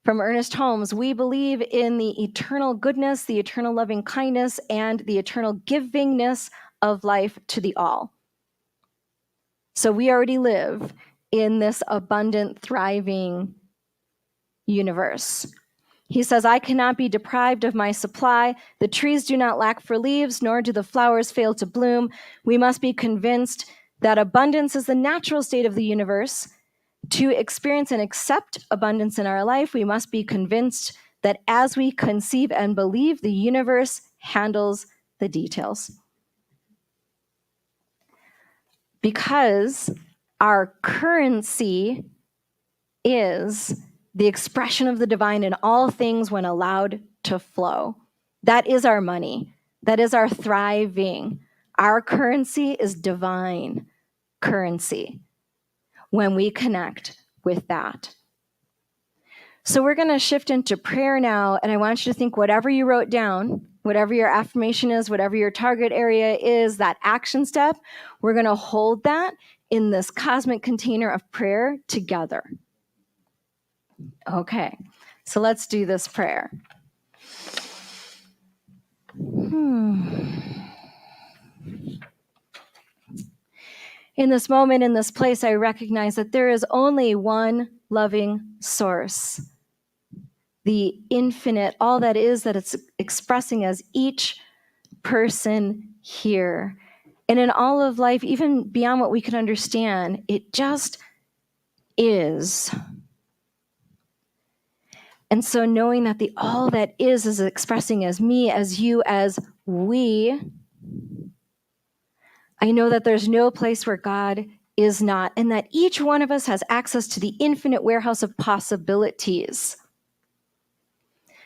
from Ernest Holmes, we believe in the eternal goodness, the eternal loving kindness, and the eternal givingness of life to the all. So we already live in this abundant, thriving universe. He says, I cannot be deprived of my supply. The trees do not lack for leaves, nor do the flowers fail to bloom. We must be convinced that abundance is the natural state of the universe. To experience and accept abundance in our life, we must be convinced that as we conceive and believe, the universe handles the details. Because our currency is the expression of the divine in all things when allowed to flow. That is our money. That is our thriving. Our currency is divine currency when we connect with that. So we're going to shift into prayer now, and I want you to think whatever you wrote down, whatever your affirmation is, whatever your target area is, that action step, we're going to hold that in this cosmic container of prayer together. Okay, so let's do this prayer. In this moment, in this place, I recognize that there is only one loving source. The infinite, all that is that it's expressing as each person here. And in all of life, even beyond what we can understand, it just is. And so knowing that the all that is expressing as me, as you, as we, I know that there's no place where God is not, and that each one of us has access to the infinite warehouse of possibilities.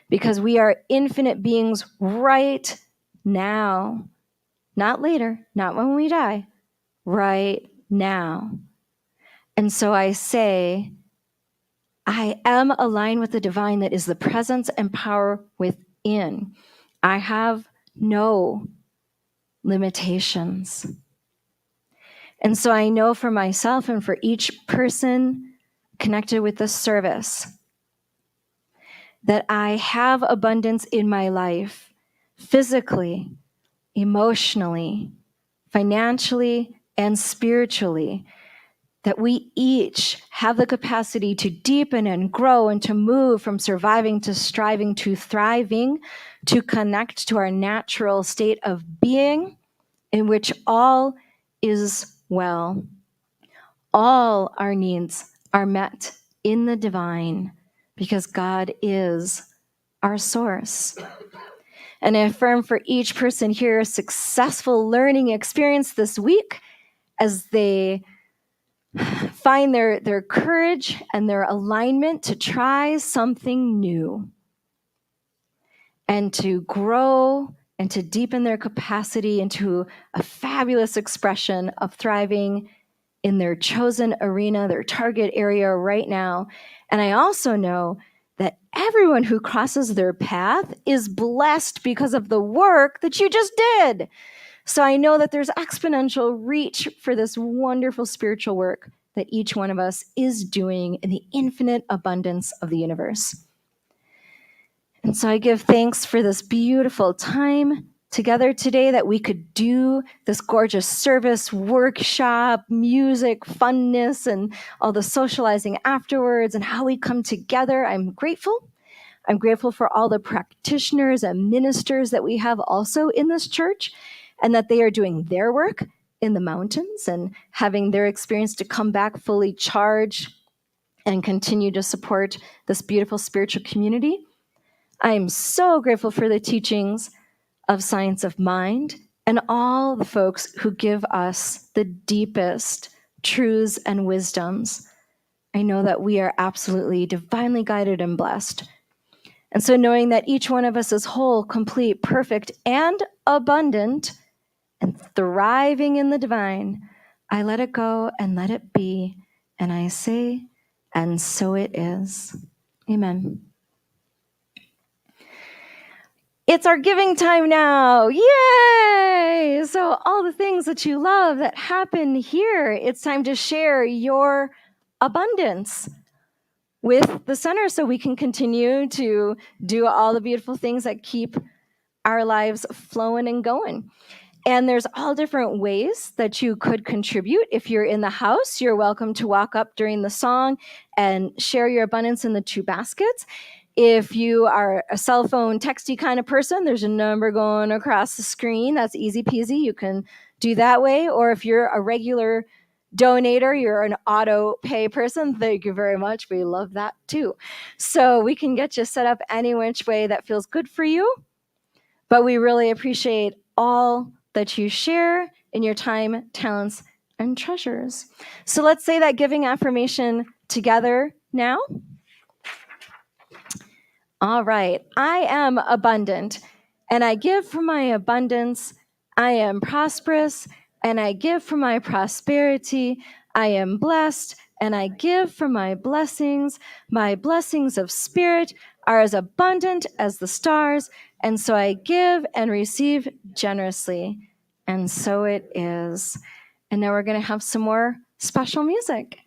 Because we are infinite beings right now, not later, not when we die, right now. And so I say, I am aligned with the divine that is the presence and power within. I have no limitations. And so I know for myself and for each person connected with this service that I have abundance in my life, physically, emotionally, financially, and spiritually, that we each have the capacity to deepen and grow and to move from surviving to striving to thriving, to connect to our natural state of being in which all is well. All our needs are met in the divine because God is our source. And I affirm for each person here a successful learning experience this week as they find their courage and their alignment to try something new and to grow and to deepen their capacity into a fabulous expression of thriving in their chosen arena, their target area right now. And I also know that everyone who crosses their path is blessed because of the work that you just did. So I know that there's exponential reach for this wonderful spiritual work that each one of us is doing in the infinite abundance of the universe. And so I give thanks for this beautiful time together today, that we could do this gorgeous service, workshop, music, funness, and all the socializing afterwards, and how we come together. I'm grateful. I'm grateful for all the practitioners and ministers that we have also in this church, and that they are doing their work in the mountains and having their experience to come back fully charged and continue to support this beautiful spiritual community. I am so grateful for the teachings of Science of Mind and all the folks who give us the deepest truths and wisdoms. I know that we are absolutely divinely guided and blessed. And so knowing that each one of us is whole, complete, perfect, and abundant, and thriving in the divine, I let it go and let it be. And I say, and so it is. Amen. It's our giving time now. Yay! So all the things that you love that happen here, it's time to share your abundance with the center so we can continue to do all the beautiful things that keep our lives flowing and going. And there's all different ways that you could contribute. If you're in the house, you're welcome to walk up during the song and share your abundance in the 2 baskets. If you are a cell phone texty kind of person, there's a number going across the screen. That's easy peasy. You can do that way. Or if you're a regular donator, you're an auto pay person, thank you very much. We love that too. So we can get you set up any which way that feels good for you. But we really appreciate all that you share in your time, talents, and treasures. So let's say that giving affirmation together now. All right. I am abundant, and I give from my abundance. I am prosperous, and I give from my prosperity. I am blessed, and I give from my blessings. My blessings of spirit are as abundant as the stars, and so I give and receive generously. And so it is. And now we're going to have some more special music.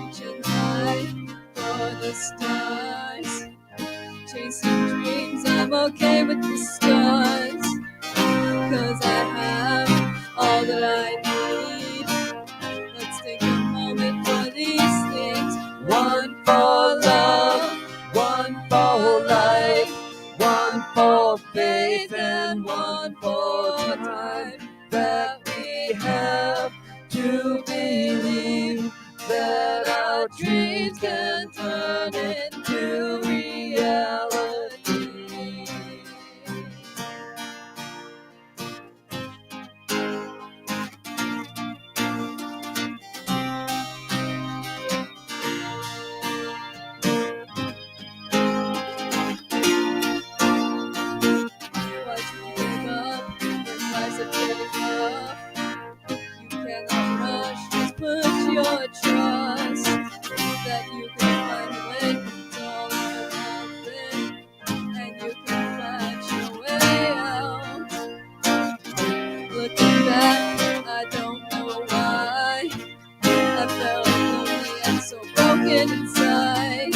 Reaching high for the stars, chasing dreams, I'm okay with the scars, 'cause I have all that I need. Let's take a moment for these things. One for love, one for life, one for faith, and one for time that we have to believe that our dreams can turn into reality. Watch you give up when life's a getting rough. You cannot rush, just put your trust that you can find a way to all nothing, and you can find your way out. Looking back, I don't know why I felt lonely and so broken inside.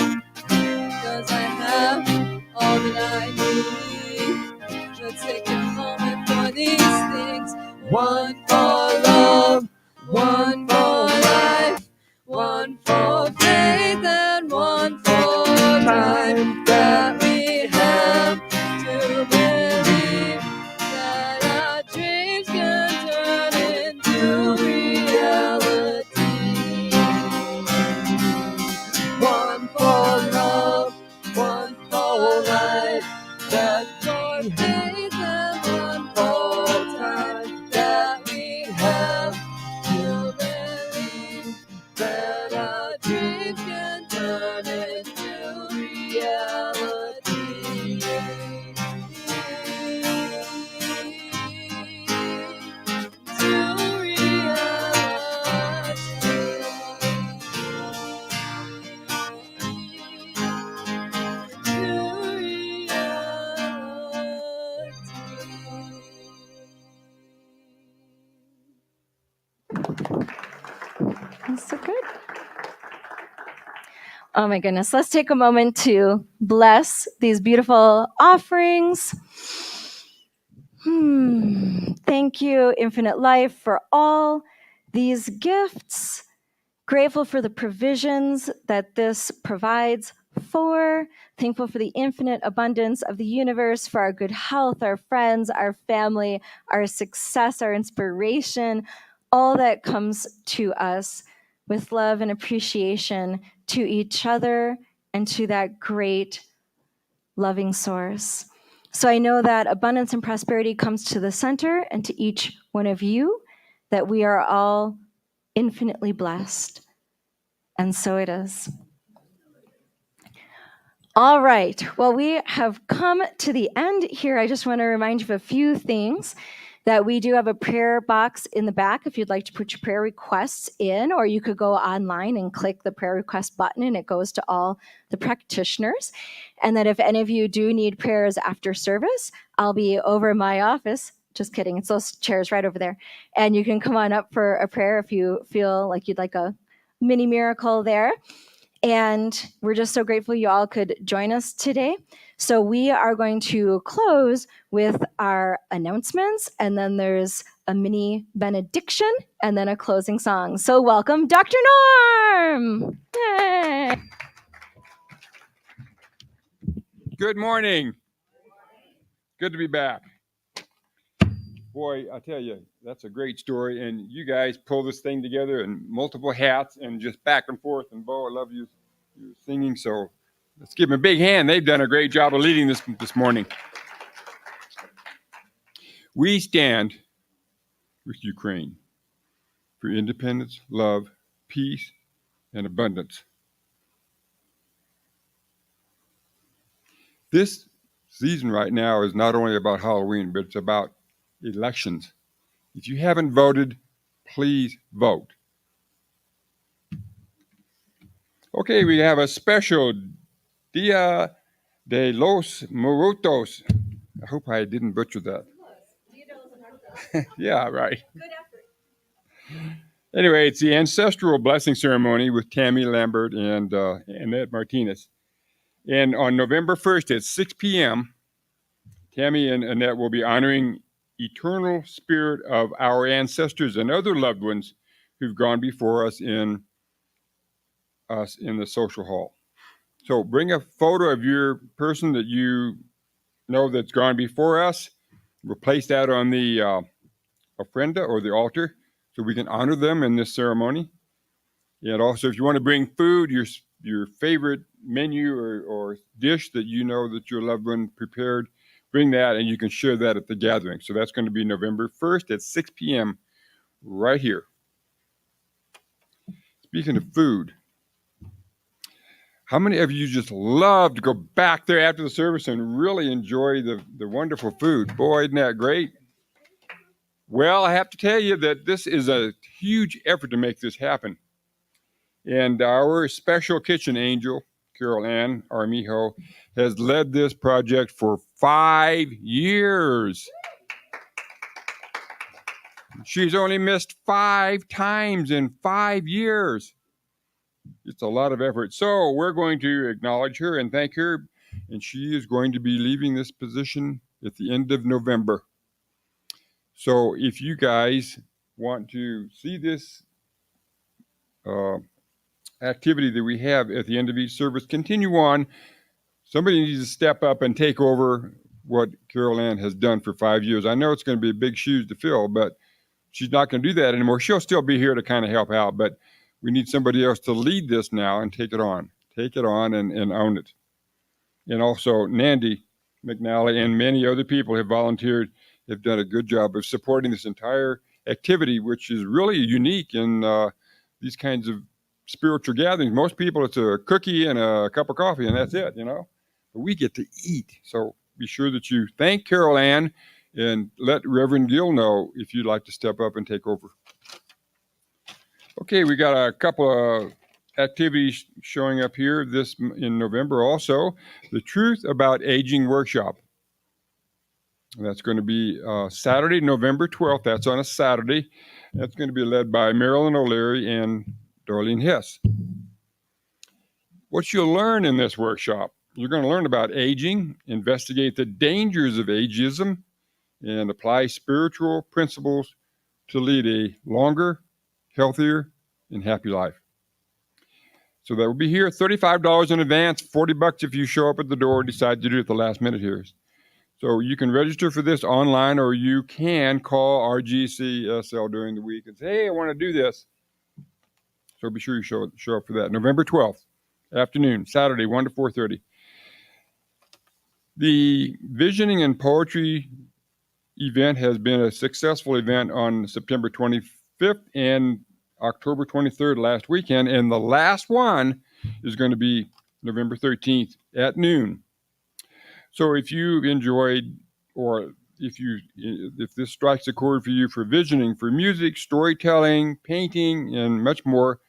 Cause I have all that I need. Let's take a moment for these things. One for love, one for life, one for faith, and one for time that we have to believe that our dreams can turn into reality. One for love, one for life, that for faith, and one for time that we have to believe that our dreams can turn into reality. To That's so good. Oh my goodness. Let's take a moment to bless these beautiful offerings. Thank you, Infinite Life, for all these gifts. Grateful for the provisions that this provides for. Thankful for the infinite abundance of the universe, for our good health, our friends, our family, our success, our inspiration, all that comes to us with love and appreciation to each other and to that great loving source. So I know that abundance and prosperity comes to the center and to each one of you, that we are all infinitely blessed. And so it is. All right. Well, we have come to the end here. I just want to remind you of a few things. That we do have a prayer box in the back if you'd like to put your prayer requests in, or you could go online and click the prayer request button and it goes to all the practitioners. And that if any of you do need prayers after service, I'll be over in my office. Just kidding. It's those chairs right over there. And you can come on up for a prayer if you feel like you'd like a mini miracle there. And we're just so grateful you all could join us today. So we are going to close with our announcements, and then there's a mini benediction, and then a closing song. So welcome, Dr. Norm. Yay. Good morning. Good to be back. Boy, I tell you, that's a great story. And you guys pull this thing together in multiple hats and just back and forth. And Bo, I love you. You're singing. So let's give them a big hand. They've done a great job of leading this morning. We stand with Ukraine for independence, love, peace, and abundance. This season right now is not only about Halloween, but it's about elections. If you haven't voted, please vote. Okay, we have a special Dia de los Muertos. I hope I didn't butcher that. Yeah, right. Good effort. Anyway, it's the ancestral blessing ceremony with Tammy Lambert and Annette Martinez. And on November 1st at 6 p.m., Tammy and Annette will be honoring eternal spirit of our ancestors and other loved ones who've gone before us in the social hall. So bring a photo of your person that you know that's gone before us. We'll place that on the ofrenda or the altar so we can honor them in this ceremony. And also, if you want to bring food, your favorite menu or dish that you know that your loved one prepared, bring that and you can share that at the gathering. So that's going to be November 1st at 6 p.m. right here. Speaking of food, how many of you just love to go back there after the service and really enjoy the wonderful food? Boy, isn't that great? Well, I have to tell you that this is a huge effort to make this happen. And our special kitchen angel, Carol Ann Armijo, has led this project for 5 years. She's only missed 5 times in 5 years. It's a lot of effort. So we're going to acknowledge her and thank her. And she is going to be leaving this position at the end of November. So if you guys want to see this activity that we have at the end of each service continue on, somebody needs to step up and take over what Carol Ann has done for 5 years. I know it's going to be big shoes to fill, but she's not going to do that anymore. She'll still be here to kind of help out, but we need somebody else to lead this now and take it on. Take it on and own it. And also, Nandy McNally and many other people have volunteered, have done a good job of supporting this entire activity, which is really unique in these kinds of spiritual gatherings. Most people, it's a cookie and a cup of coffee, and that's it, you know. But we get to eat. So be sure that you thank Carol Ann and let Reverend Gill know if you'd like to step up and take over. Okay, we got a couple of activities showing up here this in November also. The Truth About Aging Workshop. That's going to be Saturday, November 12th. That's on a Saturday. That's going to be led by Marilyn O'Leary and Darlene Hess. What you'll learn in this workshop, you're going to learn about aging, investigate the dangers of ageism, and apply spiritual principles to lead a longer, healthier, and happy life. So that will be here, $35 in advance, $40 if you show up at the door and decide to do it at the last minute here. So you can register for this online, or you can call RGCSL during the week and say, hey, I want to do this. So be sure you show up for that. November 12th, afternoon, Saturday, 1 to 4:30. The Visioning and Poetry event has been a successful event on September 25th and October 23rd last weekend, and the last one is going to be November 13th at noon. So if you've enjoyed, or if this strikes a chord for you for visioning, for music, storytelling, painting, and much more,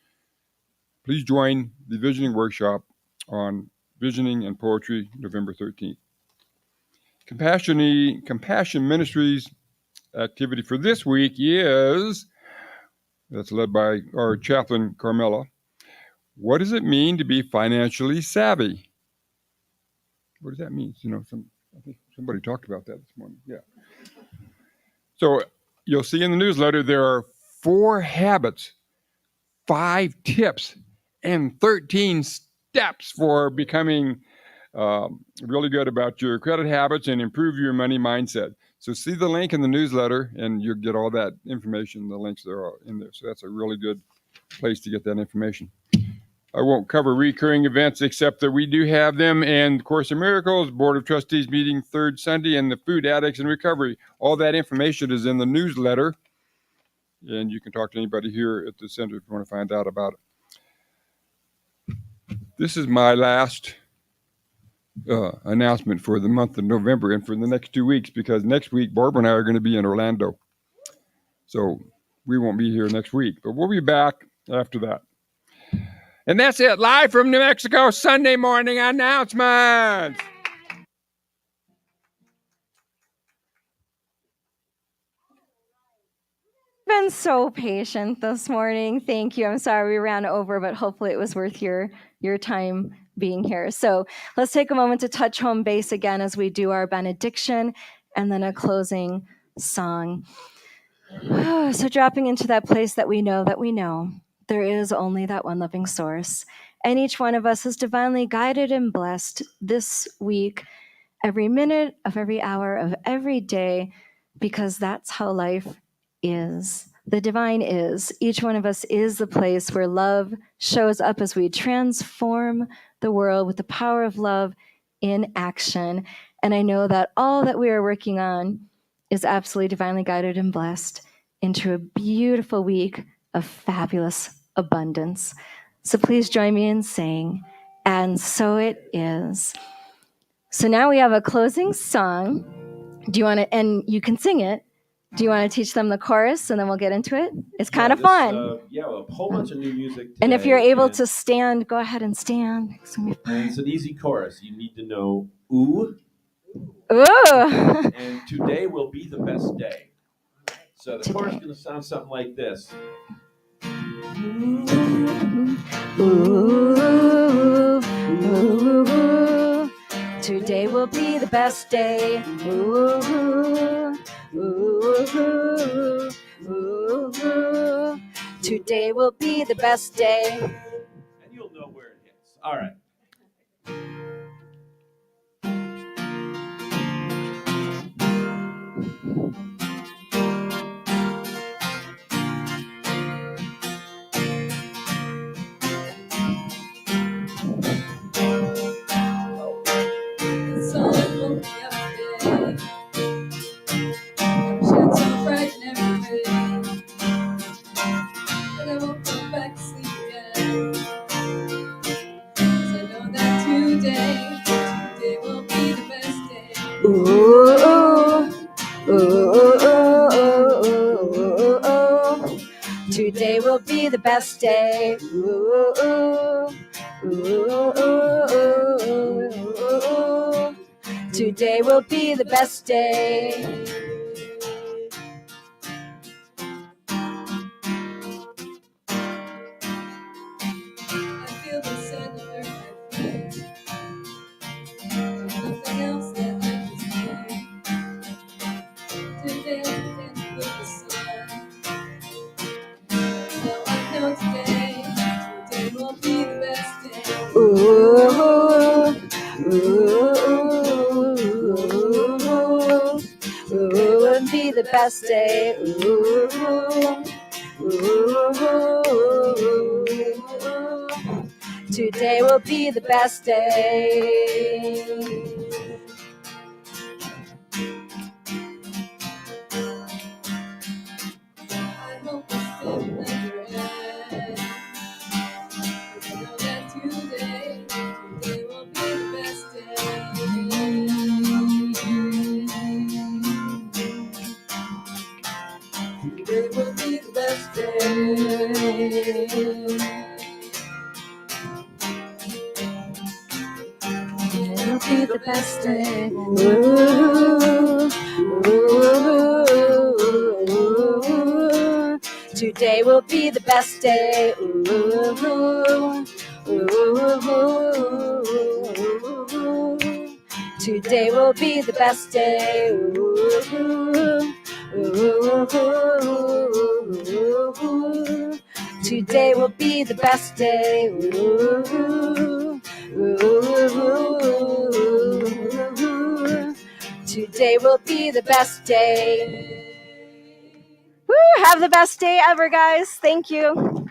please join the Visioning Workshop on Visioning and Poetry, November 13th. Compassion Ministries activity for this week is, that's led by our chaplain, Carmela. What does it mean to be financially savvy? What does that mean? You know, I think somebody talked about that this morning. Yeah. So you'll see in the newsletter there are 4 habits, 5 tips, and 13 steps for becoming really good about your credit habits and improve your money mindset. So see the link in the newsletter and you'll get all that information. The links are in there. So that's a really good place to get that information. I won't cover recurring events except that we do have them, and Course in Miracles, Board of Trustees meeting 3rd Sunday, and the Food Addicts in Recovery. All that information is in the newsletter, and you can talk to anybody here at the center if you want to find out about it. This is my last announcement for the month of November and for the next 2 weeks, because next week Barbara and I are going to be in Orlando. So we won't be here next week, but we'll be back after that. And that's it, live from New Mexico, Sunday morning announcements. Been so patient this morning. Thank you. I'm sorry we ran over, but hopefully it was worth your time being here. So let's take a moment to touch home base again as we do our benediction and then a closing song. So dropping into that place that we know there is only that one loving source. And each one of us is divinely guided and blessed this week, every minute of every hour of every day, because that's how life is. The divine is. Each one of us is the place where love shows up as we transform the world with the power of love in action. And I know that all that we are working on is absolutely divinely guided and blessed into a beautiful week of fabulous abundance. So please join me in saying, and so it is. So now we have a closing song. Do you want to, and you can sing it. Do you want to teach them the chorus and then we'll get into it? It's kind of fun. A whole bunch of new music today. And if you're able to stand, go ahead and stand. It's going to be fun. And it's an easy chorus. You need to know ooh. Ooh. And today will be the best day. So the chorus is going to sound something like this. Ooh, ooh, today will be the best day. Ooh, ooh, ooh, today will be the best day. And you'll know where it hits. All right. The sun woke me up today. Shine so bright and every way. And I won't go back to sleep again. 'Cause I know that today will be the best day. Ooh, ooh, today will be the best day. Ooh, today will be the best day. I feel the sun under my feet. There's nothing else that I can see. Today I dance with the sun. So I know today will be the best day. Ooh, will be the best day. Today will be the best day. I hope this day will never end. 'Cause I know that today will be the best day. Today will be the best day. It'll be the best day. Today will be the best day. Today will be the best day. Today will be the best day. Today will be the best day. Woo! Have the best day ever, guys. Thank you.